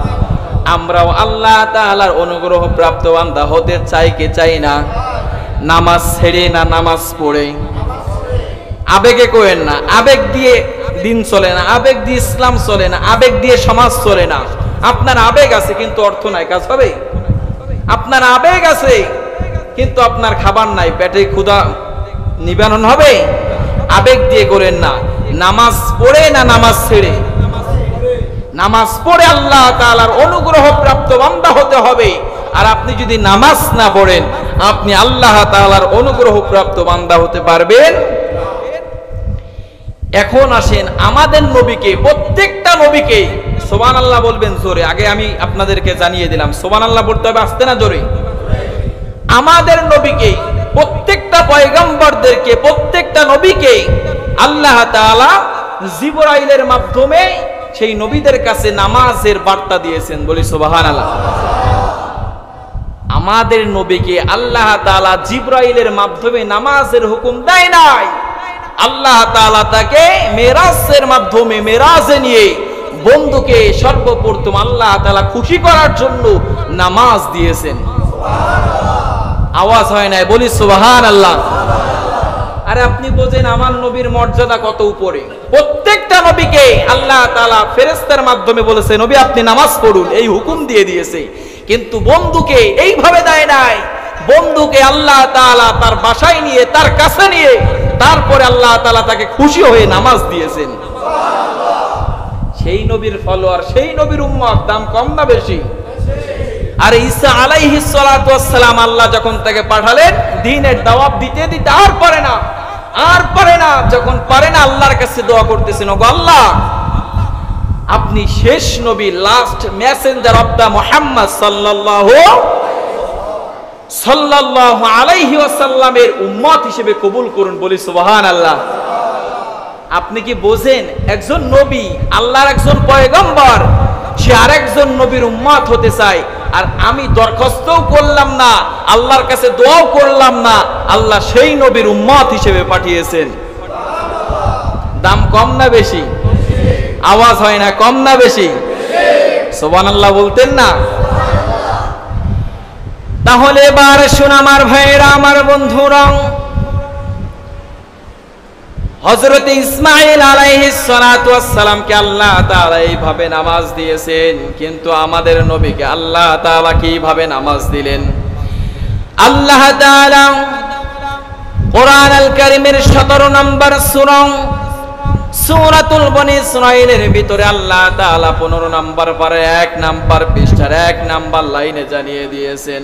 আমরাও আল্লাহ তাআলার অনুগ্রহ প্রাপ্ত বান্দা হতে চাই কি চাই না? নামাজ ছেড়ে না নামাজ পড়ে? আবেগে কোয়েন না, আবেগ দিয়ে দিন চলে না, আবেগ দিয়ে ইসলাম চলে না, আবেগ দিয়ে সমাজ চলে না। আপনার আবেগ আছে কিন্তু অর্থ নাই, কাজ হবে? আপনার আবেগ আছে কিন্তু আপনার খাবার নাই, পেটে ক্ষুধা নিবারণ হবে? আবেগ দিয়ে করেন না। নামাজ পড়ে না নামাজ ছেড়ে? নামাজ পড়ে আল্লাহ তাআলার অনুগ্রহ প্রাপ্ত বান্দা হতে হবে। আর আপনি যদি নামাজ না পড়েন, আপনি আল্লাহ তাআলার অনুগ্রহ প্রাপ্ত বান্দা হতে পারবেন? এখন আসেন আমাদের নবীকে, প্রত্যেকটা নবীকে সুবহানাল্লাহ বলবেন জোরে। আগে আমি আপনাদেরকে জানিয়ে দিলাম, সুবহানাল্লাহ বলতে হবে আস্তে না জোরে? আমাদের নবীকে, প্রত্যেকটা পয়গম্বরদেরকে, প্রত্যেকটা নবীকে আল্লাহ তাআলা জিবরাইলের মাধ্যমে সেই নবীদের কাছে নামাজের বার্তা দিয়েছেন। বলি সুবহানাল্লাহ। আমাদের নবীকে আল্লাহ তাআলা জিবরাইলের মাধ্যমে নামাজের হুকুম দেয় নাই। আল্লাহ তাআলা তাকে মেরাজের মাধ্যমে, মেরাজে নিয়ে বন্ধুকে সর্বপ্রথম আল্লাহ তাআলা খুশি করার জন্য নামাজ দিয়েছেন। আওয়াজ হয় নাই? বলি সুবহানাল্লাহ। আরে আপনি বোঝেন আমার নবীর মর্যাদা কত উপরে। প্রত্যেকটা নবীকে আল্লাহ তাআলা ফেরেশতার মাধ্যমে বলেছে, নবী আপনি নামাজ পড়ুন, এই হুকুম দিয়ে দিয়েছে। কিন্তু বন্ধুকে এইভাবে দেয় নাই। বন্ধুকে আল্লাহ তাআলা তার বাসায় নিয়ে, তার কাছে নিয়ে, তারপরে আল্লাহ তাআলা তাকে খুশি হয়ে নামাজ দিয়েছেন। সেই নবীর ফলোয়ার, সেই নবীর উম্মত, দাম কম না বেশি? আর ঈসা আলাইহিস সালাতু ওয়াস সালাম আল্লাহ যখন তাকে পাঠালেন দ্বীনের দাওয়াত দিতে দিতে আর পারে না, যখন পারে না আল্লাহর কাছে দোয়া করতেছেন, ওগো আল্লাহ, আপনি শেষ নবী, last messenger of the Muhammad সাল্লাল্লাহু আলাইহি ওয়াসাল্লামের উম্মত হিসেবে কবুল করুন। বলি সুবহানাল্লাহ। আপনি কি বোঝেন, একজন নবী, আল্লাহর একজন পয়গম্বর, সে আরেকজন নবীর উম্মত হতে চায়, আর আমি দরখাস্তও করলাম না, আল্লাহর কাছে দোয়াও করলাম না, আল্লাহ সেই নবীর উম্মত হিসেবে পাঠিয়েছেন। দাম কম না বেশি? আওয়াজ হয় না, কম না বেশি? সুবহানাল্লাহ বলতেন না? তাহলে এবার শুন আমার ভাইয়েরা, আমার বন্ধুরা, হযরত ইসমাঈল আলাইহিস সালাতু ওয়াস সালামকে আল্লাহ তাআলা এইভাবে নামাজ দিয়েছেন, কিন্তু আমাদের নবীকে আল্লাহ তাআলা কিভাবে নামাজ দিলেন? আল্লাহ তাআলা কোরআন আল কারীমের 17 নম্বর সূরাতুল বনী ইসরাঈলের ভিতরে আল্লাহ তাআলা 15 নম্বর পারে 1 নম্বর পৃষ্ঠার 1 নম্বর লাইনে জানিয়ে দিয়েছেন।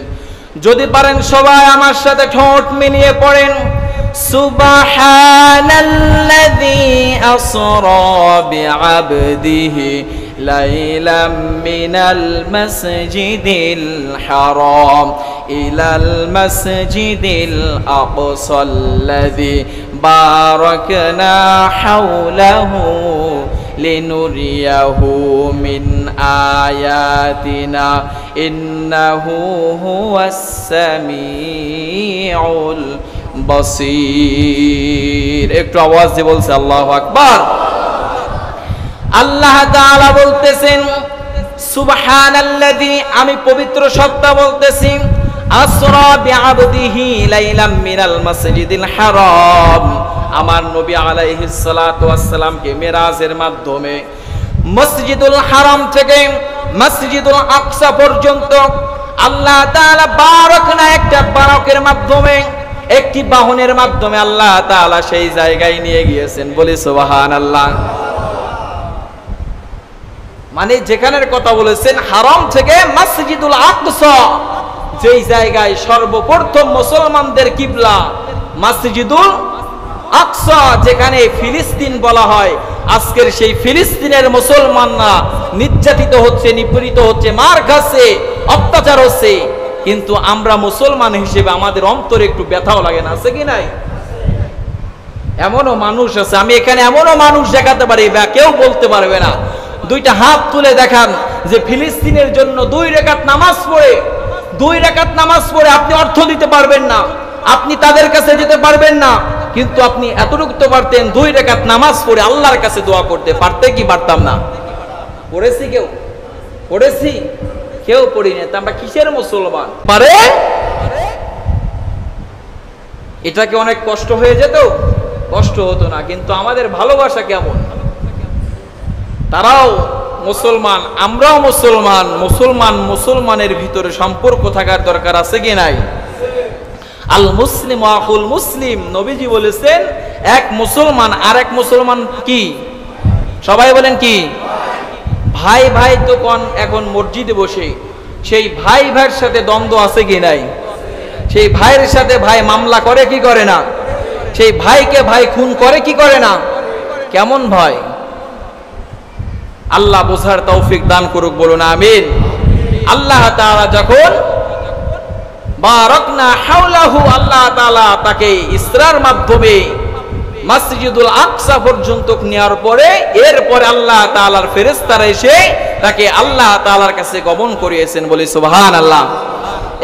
যদি পারেন সবাই আমার সাথে ঠোঁট মিলিয়ে পড়েন, সুবহানাল্লাযী আসরা বিআবদিহি লাইলাম মিনাল মাসজিদিল হারাম ইলাল মাসজিদিল আকসাল্লাযী বারাকনা হাওলাহু লিনুরিয়াহু মিন আয়াতিনা ইন্নাহু হুয়াস সামিউল বাসীর। একটু আওয়াজ দিয়ে বলছে আল্লাহু আকবার। আল্লাহ তাআলা বলতেছেন সুবহানাল্লাযী, আমি পবিত্র সত্তা বলতেছি, আসরা বিআবদিহি লাইলাম মিনাল মাসজিদিল হারাম, আমার নবী আলাইহিস সালাতু ওয়াস সালামকে মিরাজের মাধ্যমে মসজিদুল হারাম থেকে মসজিদুল আকসা পর্যন্ত আল্লাহ তাআলা বারাকনা, একটা বারাকের মাধ্যমে, একটি বাহনের মাধ্যমে আল্লাহ তাআলা সেই জায়গায় নিয়ে গিয়েছেন। বলি সুবহানাল্লাহ। মানে যেখানের কথা বলেছেন, হারাম থেকে মসজিদুল আকসা, যেই জায়গায় সর্বপ্রথম মুসলমানদের কিবলা মসজিদুল আকসা, যেখানে ফিলিস্তিন বলা হয়, আজকের সেই ফিলিস্তিনের মুসলমানরা নির্যাতিত হচ্ছে, নিপীড়িত হচ্ছে, মার খাচ্ছে, অত্যাচার হচ্ছে, কিন্তু আমরা মুসলমান হিসেবে আমাদের অন্তরে একটু ব্যথাও লাগে না? আছে কি নাই? এমনও মানুষ আছে, আমি এখানে এমনও মানুষ দেখাতে পারি বা কেউ বলতে পারবে না, দুইটা হাত তুলে দেখান যে ফিলিস্তিনের জন্য 2 রাকাত নামাজ পড়ে আপনি অর্থ দিতে পারবেন না, আপনি তাদের কাছে যেতে পারবেন না, কিন্তু আপনি এতটুকু তো পারতেন, 2 রাকাত নামাজ পড়ে আল্লাহর কাছে দোয়া করতে পারতে কি পারতাম না? পড়েছি কেউ? পড়েছি? কেউ পড়ি না। তা আমরা কিসের মুসলমান? পারে? এটাকে অনেক কষ্ট হয়ে যেত? কষ্ট হতো না, কিন্তু আমাদের ভালোবাসা কেমন? তারাও মুসলমান, আমরাও মুসলমান, মুসলমানের ভিতরে সম্পর্ক থাকার দরকার আছে কি নাই? আল মুসলিম আখুল মুসলিম, নবীজি বলেছেন, এক মুসলমান আর এক মুসলমান কি? সবাই বলেন কি? ভাই ভাই। তো কোন এখন মসজিদে বসে সেই ভাই ভাইয়ের সাথে দ্বন্দ্ব আছে কি নাই? সেই ভাইয়ের সাথে ভাই মামলা করে কি করে না? সেই ভাইকে ভাই খুন করে কি করে না? কেমন ভাই? আল্লাহ বোঝার তৌফিক দান করুক, বলুন আমিন। আল্লাহ তাআলা যখন বারাকনা হাওলাহু, আল্লাহ তাআলা তাকে ইসরার মাধ্যমে মসজিদুল আকসা পর্যন্ত নেওয়ার পরে, এরপরে আল্লাহ তাআলার ফেরেশতারা এসে তাকে আল্লাহ তাআলার কাছে গমন করিয়েছেন। বলি সুবহানাল্লাহ।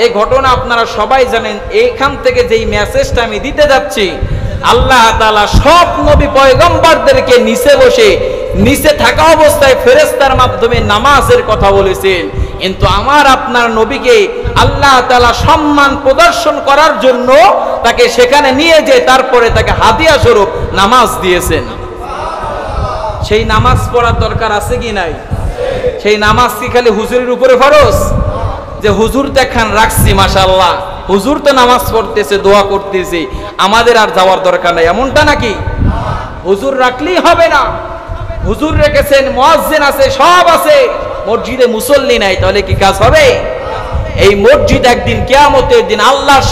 এই ঘটনা আপনারা সবাই জানেন। এইখান থেকে যেই মেসেজটা আমি দিতে যাচ্ছি, আল্লাহ তাআলা সব নবী পয়গম্বরদেরকে নিচে থাকা অবস্থায় ফেরেশতার মাধ্যমে নামাজের কথা বলেছেন, কিন্তু আমার আপনার নবীকে আল্লাহ তাআলা সম্মান প্রদর্শন করার জন্য তাকে সেখানে নিয়ে যেয়ে তারপরে তাকে হাদিয়া স্বরূপ নামাজ দিয়েছেন। সেই নামাজ পড়ার দরকার আছে কি নাই? সেই নামাজ কি খালি হুজুরের উপরে ফরজ যে হুজুর দেখান রাখছি মাশাআল্লাহ, হুজুর তো নামাজ পড়তেছে, দোয়া করতেছে, আমাদের আর যাওয়ার দরকার নাই, এমনটা নাকি? হুজুর রাখলেই হবে না। হুজুর রেখেছেন, মুয়াজ্জিন আছে, সব আছে, মসজিদে মুসল্লি নাই, তাহলে কি কাজ হবে? এই মসজিদ একদিন কিয়ামতের দিন আল্লাহর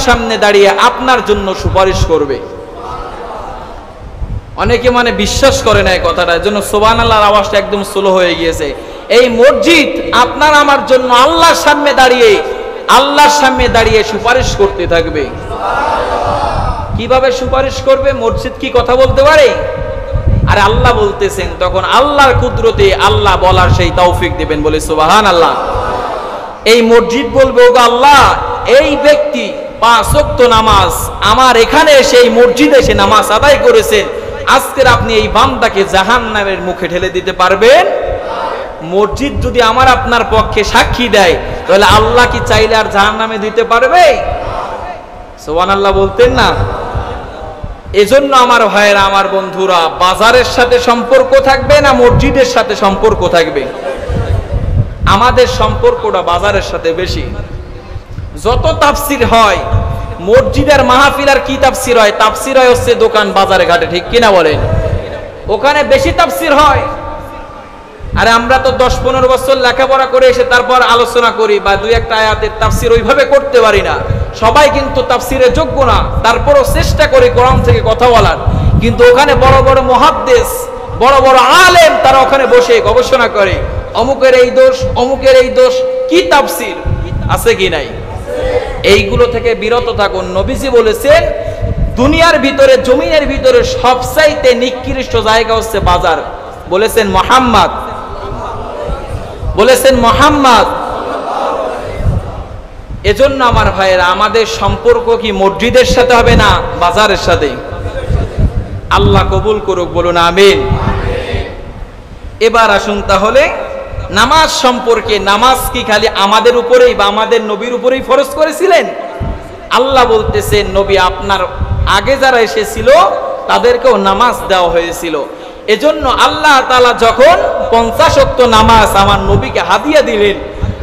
সামনে দাঁড়িয়ে আপনার জন্য সুপারিশ করবে। অনেকে মানে বিশ্বাস করে না এই কথাটা, এর জন্য সুবহানাল্লাহর আওয়াজটা একদম স্লো হয়ে গিয়েছে। এই মসজিদ আপনার আমার জন্য আল্লাহর সামনে দাঁড়িয়ে সুপারিশ করতে থাকবে। কিভাবে সুপারিশ করবে? মসজিদ কি কথা বলতে পারে? আরে আল্লাহ বলতেছেন, তখন আল্লাহর কুদরতে আল্লাহ বলার সেই তৌফিক দিবেন, বলে সুবহানাল্লাহ। এই মসজিদ বলবে, ওগো আল্লাহ, এই ব্যক্তি 5 ওয়াক্ত নামাজ আমার এখানে এসে, এই মসজিদে এসে নামাজ আদায় করেছেন, আজকের আপনি এই বান্দাকে জাহান্নামের মুখে ঠেলে দিতে পারবেন? মসজিদ যদি আমার আপনার পক্ষে সাক্ষী দেয়, তাহলে আল্লাহ কি চাইলে আর জাহান্নামে দিতে পারবে? সুবহানাল্লাহ বলতেন না? এজন্য আমার ভাইয়েরা, আমার বন্ধুরা, বাজারের সাথে সম্পর্ক থাকবে না মসজিদের সাথে সম্পর্ক থাকবে? আমাদের সম্পর্কটা বাজারের সাথে বেশি। যত তাফসির হয়, মসজিদের মাহফিল আর কি তাফসির হয়? তাফসির হয় হচ্ছে দোকান বাজারে ঘাটে, ঠিক কিনা বলেন? ওখানে বেশি তাফসির হয়। আরে আমরা তো 10-15 বছর লেখাপড়া করে এসে তারপর আলোচনা করি, বা 2-1টা আয়াতের তাফসির ওইভাবে করতে পারি না। সবাই কিন্তু তাফসিরের যোগ্য না, তারপরও চেষ্টা করি কোরআন থেকে কথা বলার। কিন্তু ওখানে বড় বড় মুহাদ্দিস, বড় বড় আলেম, তারা ওখানে বসে গবেষণা করে, অমুকের এই দোষ, অমুকের এই দোষ, কি তাফসির আছে কি নাই? এইগুলো থেকে বিরত থাকুন। নবীজি বলেছেন, দুনিয়ার ভিতরে, জমিনের ভিতরে সবচাইতে নিকৃষ্ট জায়গা হচ্ছে বাজার। বলেছেন মুহাম্মদ। এজন্য আমার ভাইয়েরা, আমাদের সম্পর্ক কি মসজিদের সাথে হবে না বাজারের সাথে? আল্লাহ কবুল করুক, বলুন আমিন। এবার আসুন তাহলে নামাজ সম্পর্কে। নামাজ কি খালি আমাদের উপরেই বা আমাদের নবীর উপরেই ফরজ করেছিলেন? আল্লাহ বলতেছেন, নবী আপনার আগে যারা এসেছিল তাদেরকেও নামাজ দেওয়া হয়েছিল। এজন্য আল্লাহ তাআলা যখন 50 ওয়াক্ত নামাজ আমার নবীকে হাদিয়া দিলেন,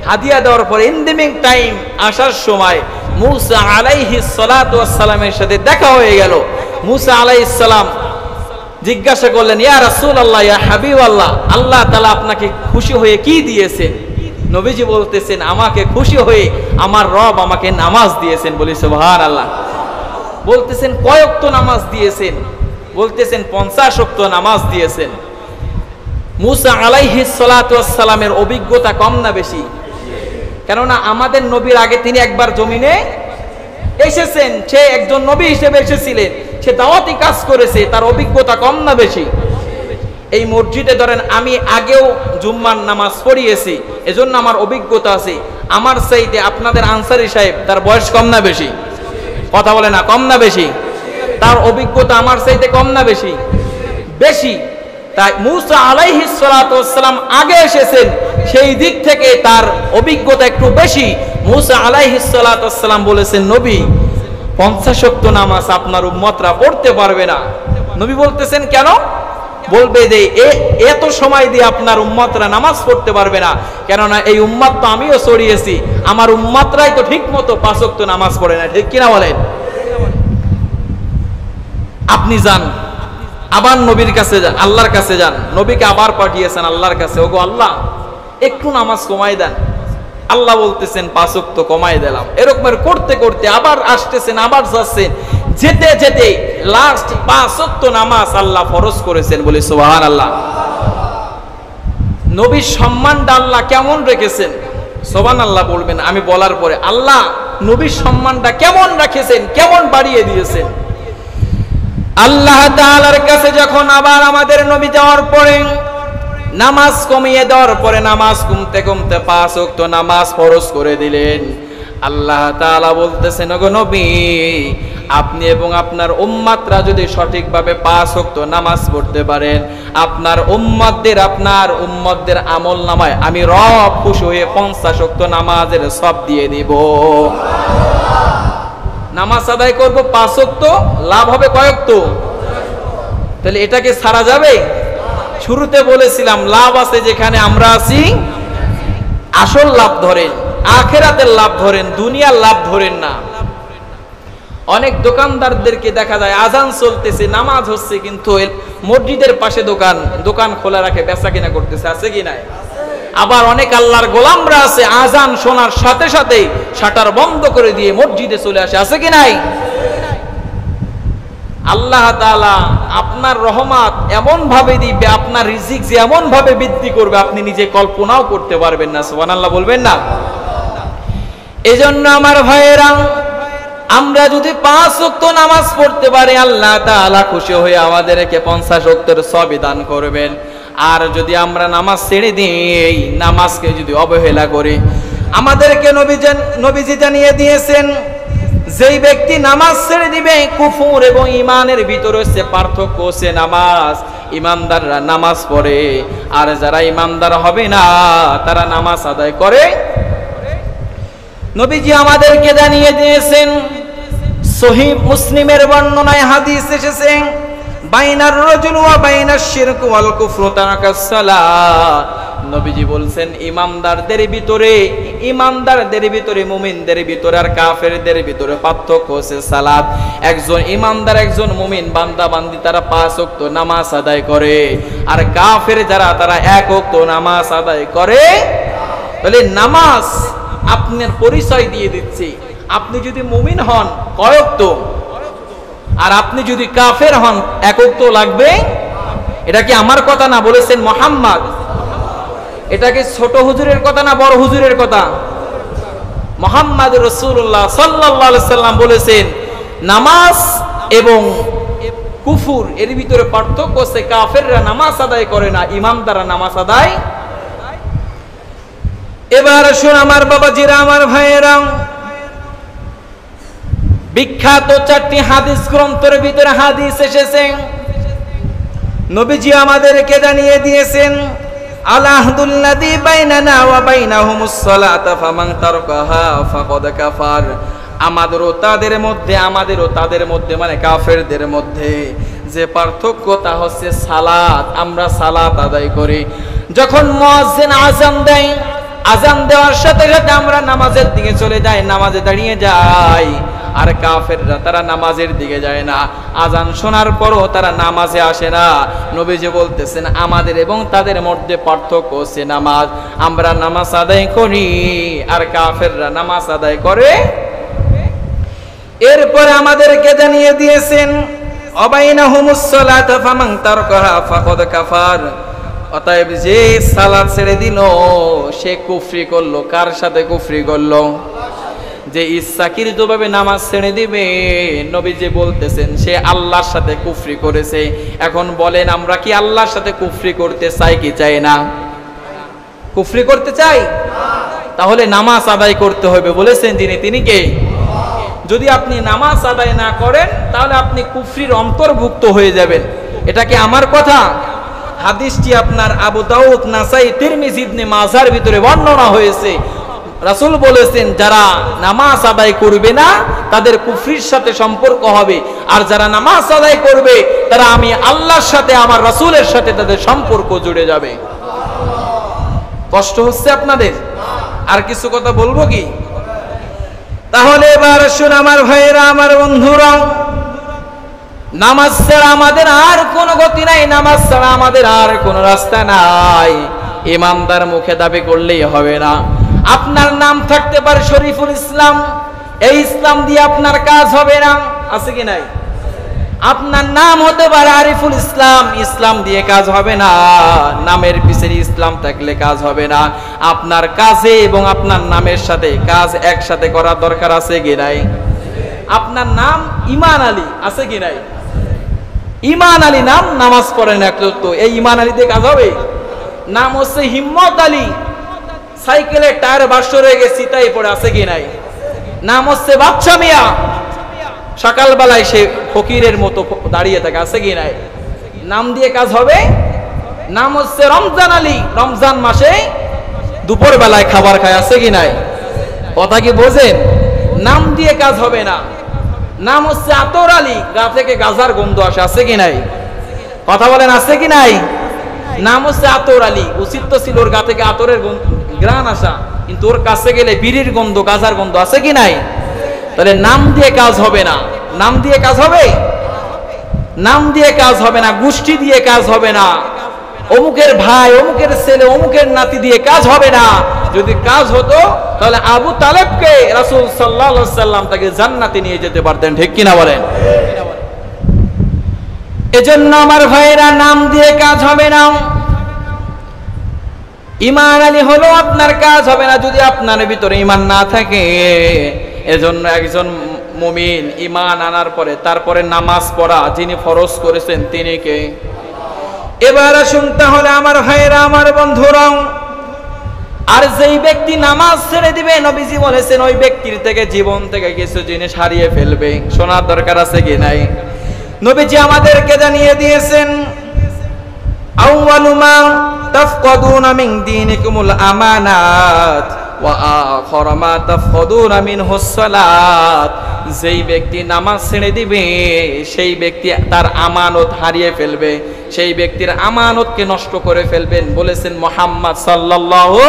হাদিয়া দেওয়ার পর এন্ডিং টাইম আসার সময় মুসা আলাইহিস সালাতু ওয়াস সালামের সাথে দেখা হয়ে গেল। মুসা আলাইহিস সালাম জিজ্ঞাসা করলেন, ইয়া রাসূলুল্লাহ, ইয়া হাবিবাল্লাহ, আল্লাহ তাআলা আপনাকে খুশি হয়ে কি দিয়েছেন? নবীজি বলতেছেন, আমাকে খুশি হয়ে আমার রব আমাকে নামাজ দিয়েছেন। বলি সুবহানাল্লাহ। বলতেছেন, কয় ওয়াক্ত নামাজ দিয়েছেন? বলতেছেন 50 ওয়াক্ত নামাজ দিয়েছেন। মুসা আলাইহিস সালাতু ওয়াস সালামের অভিজ্ঞতা কম না বেশি? কেননা আমাদের নবীর আগে তিনি একবার জমিনে এসেছেন, সে একজন নবী হিসেবে এসেছিলেন, সে দাওয়াতি কাজ করেছে, তার অভিজ্ঞতা কম না বেশি? এই মসজিদে ধরেন আমি আগেও জুম্মার নামাজ পড়িয়েছি, এজন্য আমার অভিজ্ঞতা আছে। আমার চাইতে আপনাদের আনসারী সাহেব, তার বয়স কম না বেশি? কথা বলে না, কম না বেশি? তার অভিজ্ঞতা আমার চাইতে কম না বেশি? বেশি। তাই মুসা আলাইহিস সালাতু ওয়াস সালাম আগে এসেছেন, সেই দিক থেকে তার অভিজ্ঞতা একটু বেশি। মুসা আলাইহিস সালাতু ওয়াস সালাম বলেছেন, নবী 50 ওয়াক্ত নামাজ আপনার উম্মতরা পড়তে পারবে না। নবী বলতেছেন, কেন? বলবে যে এত সময় দিয়ে আপনার উম্মতরা নামাজ পড়তে পারবে না, কেননা এই উম্মত তো আমিও ছড়িয়েছি, আমার উম্মতরাই তো ঠিক মতো 5 ওয়াক্ত নামাজ পড়ে না, ঠিক কিনা বলেন? আপনি যান, আবার নবীর কাছে যান, আল্লাহর কাছে যান, নবীকে আবার পাঠিয়েছেন আল্লাহর কাছে, ওগো আল্লাহ, একটু নামাজ কমাই দেন। আল্লাহ বলতেছেন 5 ওয়াক্ত কমাই দিলাম। এরকম করতে করতে আবার আসতেছেন, আবার যাচ্ছেন, যেতে যেতে লাস্ট 5 ওয়াক্ত নামাজ আল্লাহ ফরজ করেছেন। বলি সুবহানাল্লাহ। নবীর সম্মানটা আল্লাহ কেমন রেখেছেন? সুবহানাল্লাহ বলবেন আমি বলার পরে। আল্লাহ নবীর সম্মানটা কেমন রেখেছেন, কেমন বাড়িয়ে দিয়েছেন। আল্লাহ তাআলার কাছে যখন আবার আমাদের নবী যাওয়ার পরে, নামাজ কমিয়ে দেওয়ার পরে, নামাজ কমতে কমতে 5 ওয়াক্ত নামাজ ফরজ করে দিলেন। আল্লাহ তাআলা বলতেছেন, ওগো নবী, আপনি এবং আপনার উম্মতরা যদি সঠিকভাবে 5 ওয়াক্ত নামাজ পড়তে পারেন, আপনার উম্মতদের আমল নামায় আমি রব খুশি হয়ে 50 ওয়াক্ত নামাজের সব দিয়ে দিব। নামাজ আদায় করব 5 ওয়াক্ত, লাভ হবে কয় ওয়াক্ত? তাহলে এটাকে ছাড়া যাবে? শুরুতে বলেছিলাম লাভ আছে যেখানে আমরা আছি, আসল লাভ ধরেন। আখিরাতের লাভ ধরেন, দুনিয়ার লাভ ধরেন না। অনেক দোকানদারদেরকে দেখা যায় আজান চলতেছে, নামাজ হচ্ছে, কিন্তু মসজিদের পাশে দোকান খোলা রাখে, বেচা কিনা করতেছে, আছে কি নাই? আবার অনেক আল্লাহর গোলামরা আছে, আজান শোনার সাথে সাথে শাটার বন্ধ করে দিয়ে মসজিদে চলে আসে, আছে কি নাই? আল্লাহ তাআলা আপনার রহমত এমন ভাবে দিবে, আপনার রিজিক যে এমন ভাবে বৃদ্ধি করবে আপনি নিজে কল্পনাও করতে পারবেন না। সুবহানাল্লাহ বলবেন না? এজন্য আমার ভাইয়েরা, আমরা যদি 5 ওয়াক্ত নামাজ পড়তে পারি, আল্লাহ তাআলা খুশি হয়ে আমাদেরকে 50 ওয়াক্তের সওয়াব দান করবেন। আর যদি আমরা নামাজ ছেড়ে দিই, নামাজকে যদি অবহেলা করি, আমাদেরকে নবীজি জানিয়ে দিয়েছেন, যেই ব্যক্তি নামাজ ছেড়ে দিবে, কুফর এবং ঈমানের ভিতরে হচ্ছে পার্থক্য, হচ্ছে নামাজ। ঈমানদাররা নামাজ পড়ে, আর যারা ঈমানদার হবে না তারা নামাজ আদায় করে। নবীজি আমাদেরকে জানিয়ে দিয়েছেন, সহিহ মুসলিমের বর্ণনায় হাদিস এসেছে, বাইনার রাজুল ওয়া বাইনাশ শিরক ওয়াল কুফর তারাকাস সালাত। নবীজি বলছেন, ইমানদারদের ভিতরে, মুমিনদের ভিতরে আর কাফেরদের ভিতরে পার্থক্য হচ্ছে সালাত। একজন ইমানদার, একজন মুমিন বান্দা বান্দি তারা 5 ওয়াক্ত নামাজ আদায় করে, আর কাফের যারা তারা 1 ওয়াক্ত নামাজ আদায় করে। তাহলে নামাজ আপনার পরিচয় দিয়ে দিচ্ছে। আপনি যদি মুমিন হন কয় ওয়াক্ত, আর আপনি যদি কাফের হন 1 ওয়াক্ত লাগবে। এটা কি আমার কথা না, বলেছেন মুহাম্মদ। এটা কি ছোট হুজুরের কথা না বড় হুজুরের কথা? মুহাম্মদ রাসূলুল্লাহ সাল্লাল্লাহু আলাইহি সাল্লাম বলেছেন, নামাজ এবং কুফর এর ভিতরে পার্থক্য আছে, কাফেররা নামাজ আদায় করে না, ইমানদাররা নামাজ আদায়। এবার শুন আমার বাবাজিরা, আমার ভাইয়েরা, বিখ্যাত 4টি হাদিস গ্রন্থের ভিতরে হাদিস এসেছে, নবীজি আমাদেরকে জানিয়ে দিয়েছেন, আলাহদুল্লাযী বাইনানা ওয়া বাইনাহুমুস সালাতা ফামান তারাকাহা ফাকাদ কাফার। আমাদেরও তাদের মধ্যে মানে কাফেরদের মধ্যে যে পার্থক্য তা হচ্ছে সালাত। আমরা সালাত আদায় করি। যখন মুয়াজ্জিন আযান দেয়, আযান দেওয়ার সাথে সাথে আমরা নামাজের দিকে চলে যাই, নামাজে দাঁড়িয়ে যাই। আর কাফেররা তারা নামাজের দিকে যায় না, আযান শোনার পরও তারা নামাজে আসে না। নবীজি বলতেছেন, আমাদের এবং তাদের মধ্যে পার্থক্য হচ্ছে নামাজ। আমরা নামাজ আদায় করি, আর কাফেররা নামাজ আদায় করে। এরপরে আমাদেরকে জানিয়ে দিয়েছেন, অবাইনাহুমুস সালাতা ফামান তারাকাহা ফাকাদ কাফার। অতএব যে সালাত ছেড়ে দিল সে কুফরি করলো। কার সাথে কুফরি করলো? যে ইচ্ছাকৃতভাবে নামাজ ছেড়ে দিবে, নবীজি বলতেছেন সে আল্লাহর সাথে কুফরি করেছে। এখন বলেন, আমরা কি আল্লাহর সাথে কুফরি করতে চাই কি চাই না? কুফরি করতে চাই? তাহলে নামাজ আদায় করতে হবে। বলেছেন যিনি, তিনি কে? যদি আপনি নামাজ আদায় না করেন তাহলে আপনি কুফরির অন্তর্ভুক্ত হয়ে যাবেন। এটা কি আমার কথা? হাদিসটি আপনার আবু দাউদ, নাসাই, তিরমিজি, ইবনে মাজার ভিতরে বর্ণনা হয়েছে। রাসূল বলেছেন, যারা নামাজ আদায় করবে না তাদের কুফরির সাথে সম্পর্ক হবে, আর যারা নামাজ আদায় করবে তারা আমি আল্লাহর সাথে, আমার রাসূলের সাথে তাদের সম্পর্ক জুড়ে যাবে। কষ্ট হচ্ছে আপনাদের? আর কিছু কথা বলবো কি? তাহলে এবার শুন আমার ভাইয়েরা, আমার বন্ধুরা, নামাজ ছাড়া আমাদের আর কোনো গতি নাই, নামাজ ছাড়া আমাদের আর কোনো রাস্তা নাই। ইমানদার মুখে দাবি করলেই হবে না। আপনার নাম থাকতে পারে শরীফুল ইসলাম, এই ইসলাম দিয়ে আপনার কাজ হবে না, আছে কি নাই? আপনার নাম হতে পারে আরিফুল ইসলাম, ইসলাম দিয়ে কাজ হবে না। নামের পিছনে ইসলাম থাকলে কাজ হবে না। আপনার কাজে এবং আপনার নামের সাথে কাজ একসাথে করার দরকার, আছে কি নাই? আপনার নাম ঈমান আলী, আছে কি নাই? ঈমান আলী নাম, নামাজ পড়েন একটু, এই ঈমান আলী দিয়ে কাজ হবে? নাম হচ্ছে হিম্মত আলী, সাইকেলের টায়ার বাস্ট হয়ে গেছে তাই পড়ে, আছে কি নাই? নাম হচ্ছে বাদশা মিয়া, সকালবেলায় সে ফকিরের মতো দাঁড়িয়ে থাকে, আছে কি নাই? নাম দিয়ে কাজ হবে? নাম হচ্ছে রমজান আলী, রমজান মাসে দুপুর বেলায় খাবার খায়, আছে কি নাই? কথা কি বোঝেন? নাম দিয়ে কাজ হবে না। নাম হচ্ছে আতর আলী, গা থেকে গাজার গন্ধ আসে, আছে কি নাই? কথা বলেন, আছে কি নাই? নাম হচ্ছে আতর আলী, উচিত তো ছিল ওর গা থেকে আতরের গ্রান আসা, কিন্তু ওর কাছে গেলে বিড়ির গন্ধ, গাঁজার গন্ধ, আছে কি নাই? তাহলে নাম দিয়ে কাজ হবে না। নাম দিয়ে কাজ হবে? নাম দিয়ে কাজ হবে না, গোষ্ঠী দিয়ে কাজ হবে না, অমুকের ভাই, অমুকের ছেলে, অমুকের নাতি দিয়ে কাজ হবে না। যদি কাজ হতো তাহলে আবু তালেবকে রাসূল সাল্লাল্লাহু আলাইহি ওয়াসাল্লাম তাকে জান্নাতে নিয়ে যেতে পারতেন, ঠিক কিনা বলেন? এজন্য আমার ভাইরা, নাম দিয়ে কাজ হবে না। ঈমান আলী হলো আপনার কাজ হবে না যদি আপনার ভিতরে ঈমান না থাকে। এজন্য একজন মুমিন ঈমান আনার পরে তারপরে নামাজ পড়া যিনি ফরজ করেছেন তিনি কে? এবার আসুন তাহলে আমার ভাইরা, আমার বন্ধুরা, আর যেই ব্যক্তি নামাজ ছেড়ে দিবে, নবীজি বলেছেন ওই ব্যক্তির থেকে জীবন থেকে কিছু জিনিস হারিয়ে ফেলবে। শোনার দরকার আছে কি নাই? নবীজি আমাদেরকে জানিয়ে দিয়েছেন, আউয়ালু মা তাফকাদুনা মিন দীনিকুমুল আমানাত ওয়া আখিরু মা তাফকাদুনা মিনহুস সালাত। যেই ব্যক্তি নামাজ ছেড়ে দিবে সেই ব্যক্তি তার আমানত হারিয়ে ফেলবে, সেই ব্যক্তির আমানতকে নষ্ট করে ফেলবেন বলেছেন মুহাম্মদ সাল্লাল্লাহু।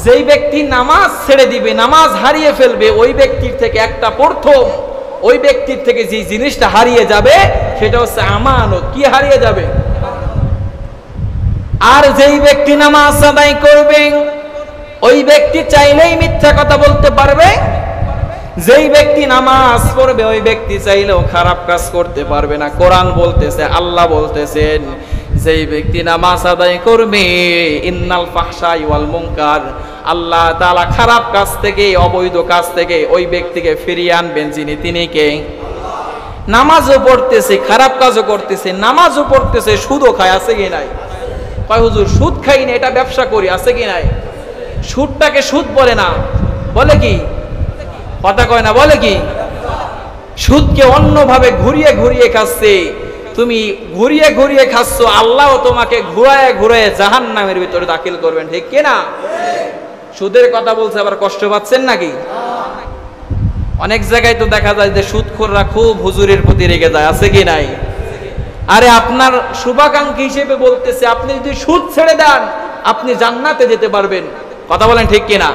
যেই ব্যক্তি নামাজ ছেড়ে দিবে, নামাজ হারিয়ে ফেলবে, ওই ব্যক্তির থেকে একটা প্রথম ওই ব্যক্তির থেকে যে জিনিসটা হারিয়ে যাবে সেটা হচ্ছে আমানত। কি হারিয়ে যাবে? আর যেই ব্যক্তি নামাজ আদায় করবে ওই ব্যক্তি চাইলেই মিথ্যা কথা বলতে পারবে, যেই ব্যক্তি নামাজ পড়বে ওই ব্যক্তি চাইলেও খারাপ কাজ করতে পারবে না। কোরআন বলতেছে, আল্লাহ বলতেছেন, যেই ব্যক্তি নামাজ আদায় করবে, ইন্নাল ফাহশাই ওয়াল মুনকার, আল্লাহ তাআলা খারাপ কাজ থেকে, অবৈধ কাজ থেকে ওই ব্যক্তিকে ফিরিয়ে আনবেন যিনি, তিনি কে? নামাজও পড়তেছে, খারাপ কাজও করতেছে, নামাজও পড়তেছে, সুদও খায়, আছে কি নাই? কয় হুজুর সুদ খাই না, এটা ব্যবসা করি, আছে কি নাই? সুদটাকে সুদ বলে না, বলে কি? কথা কয় না, বলে কি? সুদকে অন্যভাবে ঘুরিয়ে ঘুরিয়ে খাচ্ছে। তুমি ঘুরিয়ে ঘুরিয়ে খাচ্ছ, আল্লাহ তোমাকে ঘুরায় ঘুরায় জাহান্নামের ভিতরে দাখিল করবেন, ঠিক কি না? সুদের কথা বলছে, আবার কষ্ট পাচ্ছেন নাকি? অনেক জায়গায় তো দেখা যায় যে সুদখোররা খুব হুজুরের প্রতি রেগে যায়, আছে কি নাই? আরে আপনার শুভাকাঙ্ক্ষী হিসেবে বলতেছে, আপনি যদি সুদ ছেড়ে দেন আপনি জান্নাতে যেতে পারবেন, কথা বলেন ঠিক কিনা?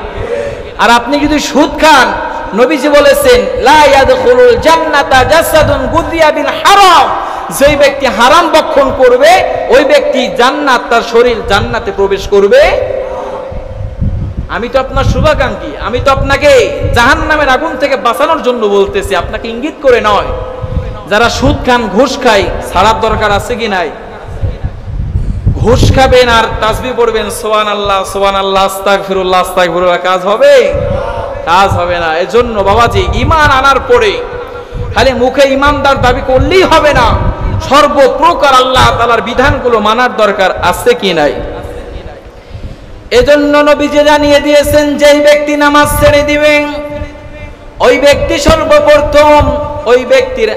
আর আপনি যদি সুদ খান, নবীজি বলেছেন লা ইয়াদখুলুল জান্নাতা জাসাদুন গুযিয়া বিল হারাম, যেই ব্যক্তি হারাম ভক্ষণ করবে ওই ব্যক্তি জান্নাত, তার শরীর জান্নাতে প্রবেশ করবে। আমি তো আপনার শুভাকাঙ্ক্ষী, আমি তো আপনাকে জাহান্নামের আগুন থেকে বাঁচানোর জন্য বলতেছি, আপনাকে ইঙ্গিত করে নয়। যারা সুদ খান, ঘুষ খায়, ছাড়ার দরকার আছে কি নাই? ঘুষ খাবেন আর তাসবিহ পড়বেন সুবহানাল্লাহ সুবহানাল্লাহ আস্তাগফিরুল্লাহ আস্তাগফিরুল্লাহ, কাজ হবে? কাজ হবে না। এজন্য বাবাজি, ঈমান আনার পরে খালি মুখে ঈমানদার দাবি করলেই হবে না, সর্বপ্রকার আল্লাহ তাআলার বিধানগুলো মানার দরকার আছে কি নাই? এজন্য নবীজি জানিয়ে দিয়েছেন, যেই ব্যক্তি নামাজ ছেড়ে দিবেন ওই ব্যক্তি সর্বপ্রথম ওই ব্যক্তির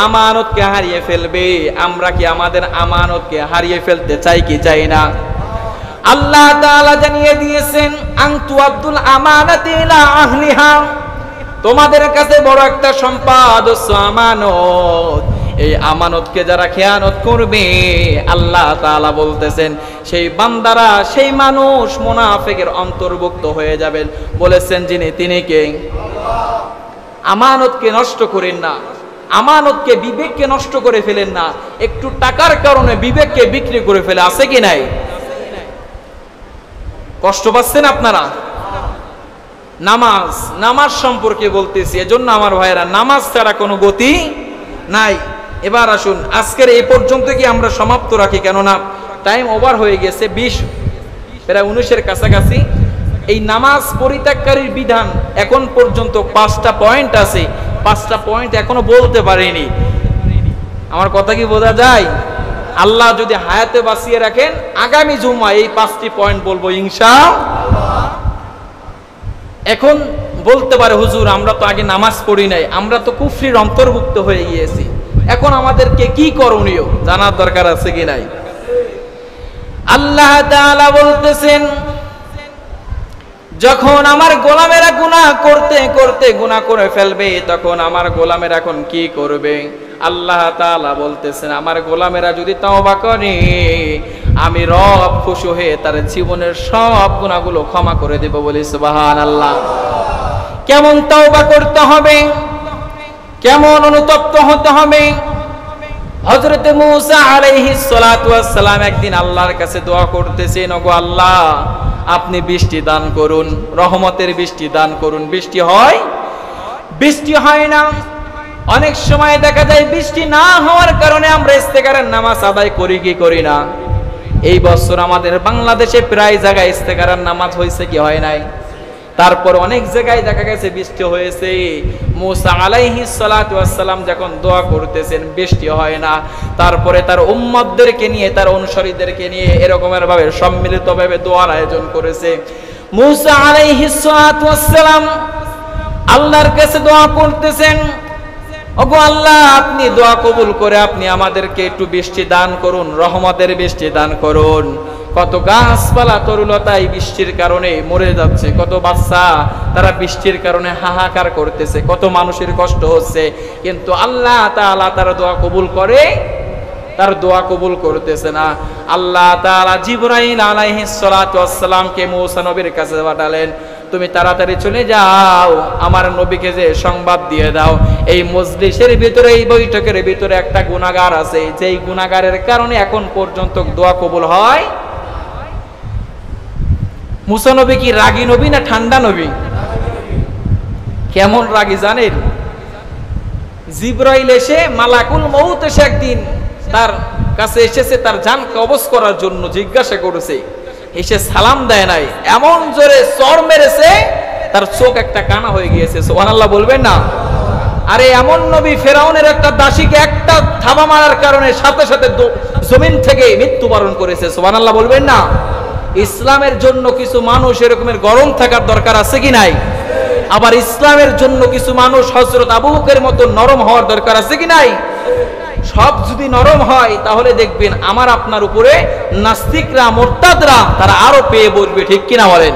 আমানতকে হারিয়ে ফেলবে। আমরা কি আমাদের আমানতকে হারিয়ে ফেলতে চাই কি চাই না? আল্লাহ তাআলা জানিয়ে দিয়েছেন, আনতু আব্দুল আমানাতি ইলা আহলিহা, তোমাদের কাছে বড় একটা সম্পদ হচ্ছে আমানত। এই আমানতকে যারা খেয়ানত করবে, আল্লাহ তাআলা বলতেছেন সেই বান্দারা, সেই মানুষ মুনাফিকের অন্তর্ভুক্ত হয়ে যাবেন। বলেছেন যিনি, তিনি কে? আমানতকে নষ্ট করেন না, আমানতকে, বিবেককে নষ্ট করে ফেলেন না। একটু টাকার কারণে বিবেককে বিক্রি করে ফেলে, আছে কি নাই? কষ্ট পাচ্ছেন আপনারা? নামাজ, নামাজ সম্পর্কে বলতেছি, এজন্য আমার ভাইয়েরা, নামাজ ছাড়া কোনো গতি নাই। এবার আসুন আজকের এই পর্যন্ত কি আমরা সমাপ্ত রাখি, কেননা টাইম ওভার হয়ে গেছে, 20 প্রায় 19-এর কাছাকাছি। এই নামাজ পরিত্যাগকারীর বিধান এখন পর্যন্ত 5টা পয়েন্ট আছে, 5টা পয়েন্ট এখনো বলতে পারিনি। আমার কথা কি বোঝা যায়? আল্লাহ যদি হায়াতে বাঁচিয়ে রাখেন, আগামী জুমা এই 5টি পয়েন্ট বলবো ইনশাআল্লাহ। এখন বলতে পারে, হুজুর আমরা তো আগে নামাজ পড়ি নাই, আমরা তো কুফরির অন্তর্ভুক্ত হয়ে গিয়েছি, এখন আমাদেরকে কি করণীয় জানার দরকার আছে কি নাই? আল্লাহ তাআলা বলতেছেন, যখন আমার গোলামেরা গুনাহ করতে করতে গুনাহ করে ফেলবে, তখন আমার গোলামেরা এখন কি করবে? আল্লাহ তাআলা বলতেছেন, আমার গোলামেরা যদি তওবা করে আমি রব খুশি হয়ে তার জীবনের সব গুনাহগুলো ক্ষমা করে দেব। বলি সুবহানাল্লাহ। কেমন তওবা করতে হবে, কেমন অনুতপ্ত হতে হবে? হযরত মূসা আলাইহিস সালাতু ওয়াস সালাম একদিন আল্লাহর কাছে দোয়া করতেছেন, ওগো আল্লাহ আপনি বৃষ্টি দান করুন, রহমতের বৃষ্টি দান করুন। বৃষ্টি হয়? বৃষ্টি হয় না। অনেক সময় দেখা যায় বৃষ্টি না হওয়ার কারণে আমরা ইস্তেখারার নামাজ আদায় করি কি করি না? এই বছর আমাদের বাংলাদেশে প্রায় জায়গায় ইস্তেখারার নামাজ হয়েছে কি হয় নাই? তারপর অনেক জায়গায় দেখা গেছে বৃষ্টি হয়েছে। মূসা আলাইহিস সালাতু ওয়াস সালাম যখন দোয়া করতেছেন বৃষ্টি হয় না, তারপরে তার উম্মতদেরকে নিয়ে, তার অনুসারীদেরকে নিয়ে এরকমের ভাবে সম্মিলিতভাবে দোয়ার আয়োজন করেছে। মূসা আলাইহিস সালাতু ওয়াস সালাম আল্লাহর কাছে দোয়া করতেছেন, ওগো আল্লাহ আপনি দোয়া কবুল করে আপনি আমাদেরকে একটু বৃষ্টি দান করুন, রহমতের বৃষ্টি দান করুন। কত গাছপালা তরুলতায় বৃষ্টির কারণে মরে যাচ্ছে, কত বাচ্চা তারা বৃষ্টির কারণে হাহাকার করতেছে, কত মানুষের কষ্ট হচ্ছে, কিন্তু আল্লাহ তাআলা তার দোয়া কবুল করে? তার দোয়া কবুল করতেছে না। আল্লাহ তাআলা জিবরাইল আলাইহিস সালাতু ওয়াস সালামকে মূসা নবীর কাছে পাঠালেন, তুমি তাড়াতাড়ি চলে যাও, আমার নবীকে যে সংবাদ দিয়ে দাও এই মজলিসের ভিতরে, এই বৈঠকের ভিতরে একটা গুনাহগার আছে, যেই গুনাহগারের কারণে এখন পর্যন্ত দোয়া কবুল হয়। মূসা নবী কি রাগী নবী না ঠান্ডা নবী? কেমন রাগী জানেন? জিবরাইল এসে, মালাকুল মউত এসে একদিন তার কাছে এসেছে তার জান কবজ করার জন্য, জিজ্ঞাসা করেছে, এসে সালাম দেয় নাই, এমন জোরে চড় মেরেছে তার চোখ একটা কানা হয়ে গিয়েছে। সুবহানাল্লাহ বলবেন না? আরে এমন নবী, ফেরাউনের একটা দাসীকে একটা থাবা মারার কারণে সাথে সাথে জমিন থেকে মৃত্যুবরণ করেছে। সুবহানাল্লাহ বলবেন না? ইসলামের জন্য কিছু মানুষ এরকমের গরম থাকার দরকার আছে কি নাই? আবার ইসলামের জন্য কিছু মানুষ হযরত আবু বকরের মতো নরম হওয়ার দরকার আছে কি নাই? সব যদি নরম হয় তাহলে দেখবেন আমার আপনার উপরে নাস্তিকরা, মুরতাদরা তারা আরো পেয়ে বসবে। ঠিক কিনা বলেন?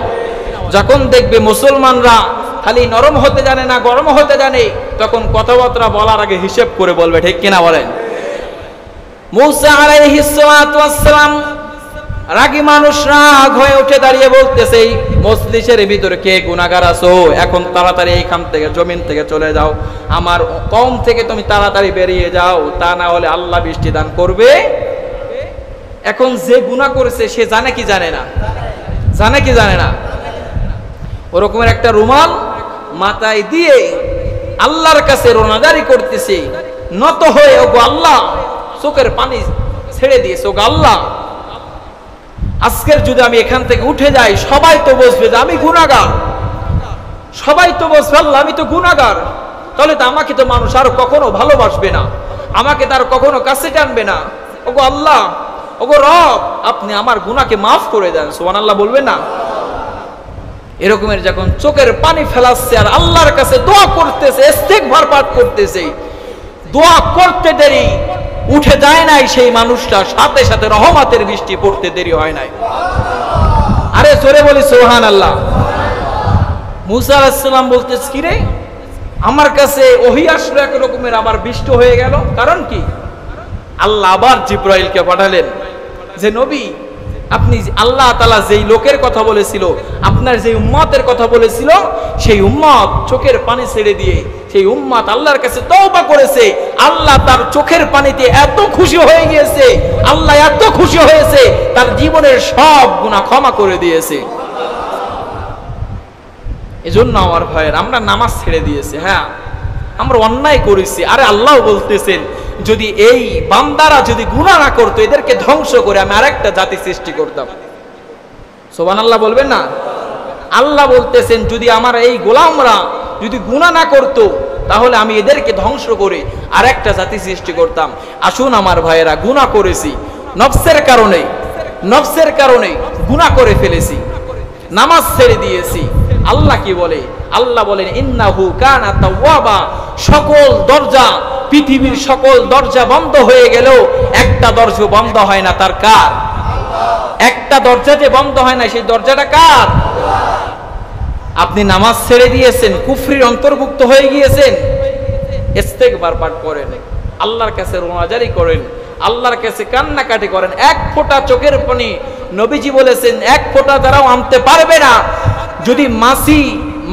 যখন দেখবে মুসলমানরা খালি নরম হতে জানে না, গরম হতে জানে, তখন কথাবার্তা বলার আগে হিসেব করে বলবে। ঠিক কিনা বলেন? মূসা আলাইহিস সালাতু ওয়াস সালাম রাগী মানুষ রাগ হয়ে উঠে দাঁড়িয়ে বলতেছে, মজলিসের ভিতরে কে গুনাহগার আছো এখন তাড়াতাড়ি এইখান থেকে, জমিন থেকে চলে যাও, আমার কওম থেকে তুমি তাড়াতাড়ি বেরিয়ে যাও, তা না হলে আল্লাহ বৃষ্টি দান করবে। এখন যে গুনাহ করেছে সে জানে কি জানে না? জানে কি জানে না? ওরকমের একটা রুমাল মাথায় দিয়ে আল্লাহর কাছে রোনাজারি করতেছে, নত হয়ে, ওগো আল্লাহ, চোখের পানি ছেড়ে দিয়েছে, ওগো আল্লাহ আজকের যদি আমি এখান থেকে উঠে যাই সবাই তো বলবে যে আমি গুনাহগার, সবাই তো বলবে আল্লাহ আমি তো গুনাহগার, তাহলে তো আমাকে তো মানুষ আর কখনো ভালোবাসবে না, আমাকে তার কখনো কাছে টানবে না। ওগো আল্লাহ, ওগো রব, আপনি আমার গুনাহকে মাফ করে দেন। সুবহানাল্লাহ বলবেন না? এরকমের যখন চোখের পানি ফেলাচ্ছে আর আল্লাহর কাছে দোয়া করতেছে, ইস্তিগফার পাঠ করতেছে, দোয়া করতে দেরি উঠে যায় নাই সেই মানুষটা, সাথে সাথে রহমতের বৃষ্টি পড়তে দেরি হয় নাই। আরে জোরে বলি সুবহানাল্লাহ। মূসা আলাইহিস সালাম বলতেছে, কি রে আমার কাছে ওহী আসলো এক রকমের, আবার বৃষ্টি হয়ে গেল, কারণ কি? আল্লাহ আবার জিবরাইলকে পাঠালেন যে নবী আপনি, আল্লাহ তাআলা যেই লোকের কথা বলেছিল, আপনার যে উম্মতের কথা বলেছিল, সেই উম্মত চোখের পানি ছেড়ে দিয়ে সেই উম্মত আল্লাহর কাছে তওবা করেছে, আল্লাহ তার চোখের পানিতে এত খুশি হয়ে গিয়েছে, আল্লাহ এত খুশি হয়েছে তার জীবনের সব গুনাহ ক্ষমা করে দিয়েছে। এজন্য আমার ভাইয়ের, আমরা নামাজ ছেড়ে দিয়েছি, হ্যাঁ আমরা অন্যায় করেছি। আরে আল্লাহ বলতেছেন যদি এই বান্দারা যদি গুনাহ না করতো, এদেরকে ধ্বংস করে আমি আরেকটা জাতি সৃষ্টি করতাম। সুবহানাল্লাহ বলবেন না? আল্লাহ বলতেছেন যদি আমার এই গোলামরা যদি গুনাহ না করতো তাহলে আমি এদেরকে ধ্বংস করে আরেকটা জাতি সৃষ্টি করতাম। আসুন আমার ভাইয়েরা, গুনাহ করেছি নফসের কারণে গুনাহ করে ফেলেছি, নামাজ ছেড়ে দিয়েছি। আল্লাহ কি বলে? আল্লাহ বলেন ইন্নাহু কানা তাওয়াবা। সকল দরজা, পৃথিবীর সকল দরজা বন্ধ হয়ে গেলেও একটা দরজা বন্ধ হয় না, তার কার? একটা দরজা যে বন্ধ হয় না সেই দরজাটা কার? আপনি নামাজ ছেড়ে দিয়েছেন, কুফরির অন্তর্ভুক্ত হয়ে গিয়েছেন, ইস্তেগফার পাঠ করেন, আল্লাহর কাছে রোনাজারি করেন, আল্লাহর কাছে কান্নাকাটি করেন। এক ফোঁটা চোখের পানি নবীজি বলেছেন এক ফোঁটা তারাও আনতে পারবে না। যদি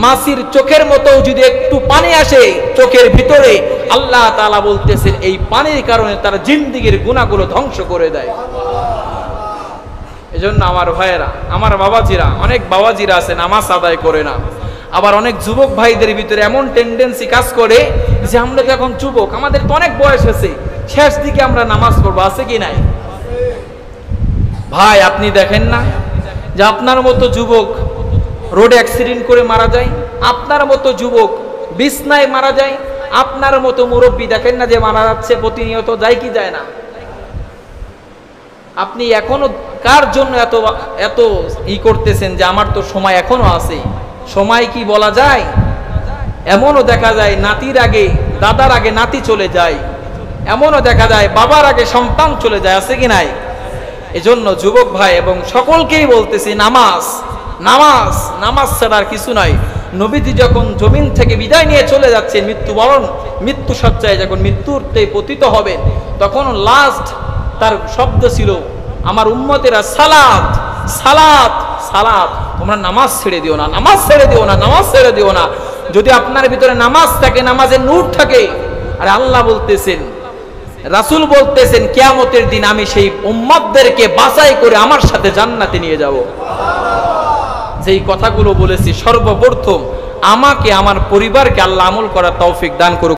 মাসির চোখের মতো যদি একটু পানি আসে চোখের ভিতরে, আল্লাহ তাআলা বলতেছেন এই পানির কারণে তার জিন্দেগীর গুনাহগুলো ধ্বংস করে দেয়। এজন্য আমার ভাইয়েরা, আমার বাবাজিরা, অনেক বাবাজিরা আছে নামাজ আদায় করে না। আবার অনেক যুবক ভাইদের ভিতরে এমন টেন্ডেন্সি কাজ করে যে আমরা তো এখন যুবক, আমাদের তো অনেক বয়স হয়েছে, শেষ দিকে আমরা নামাজ পড়বো, আছে কি নাই? ভাই আপনি দেখেন না যে আপনার মতো যুবক রোডে অ্যাক্সিডেন্ট করে মারা যায়, আপনার মতো যুবক বিছনায় মারা যায়, আপনার মতো মুরব্বী দেখেন না যে মারা যাচ্ছে প্রতিনিয়ত, যায় কি যায় না? আপনি এখনো কার জন্য এত এত করতেছেন যে আমার তো সময় এখনো আছে? সময় কি বলা যায়? এমনও দেখা যায় নাতির আগে দাদার আগে নাতি চলে যায়, এমনও দেখা যায় বাবার আগে সন্তান চলে যায়, আছে কি নাই? এজন্য যুবক ভাই এবং সকলকেই বলতেছি নামাজ নামাজ নামাজ ছাড়া আর কিছু নাই। নবীজি যখন জমিন থেকে বিদায় নিয়ে চলে যাচ্ছেন, মৃত্যু সজ্জায় যখন মৃত্যুতে পতিত হবেন, তখন লাস্ট তার শব্দ ছিল আমার উম্মতেরা সালাত সালাত সালাত, তোমরা নামাজ ছেড়ে দিও না, নামাজ ছেড়ে দিও না, নামাজ ছেড়ে দিও না। যদি আপনার ভিতরে নামাজ থাকে, নামাজের নূর থাকে, আর আল্লাহ বলতেছেন, রাসূল বলতেছেন কিয়ামতের দিন আমি সেই উম্মতদেরকে বাছাই করে আমার সাথে জান্নাতে নিয়ে যাব। যেই কথাগুলো বলেছি সর্বপ্রথম আমাকে আমার পরিবারকে আল্লাহ আমল করার তৌফিক দান করুক।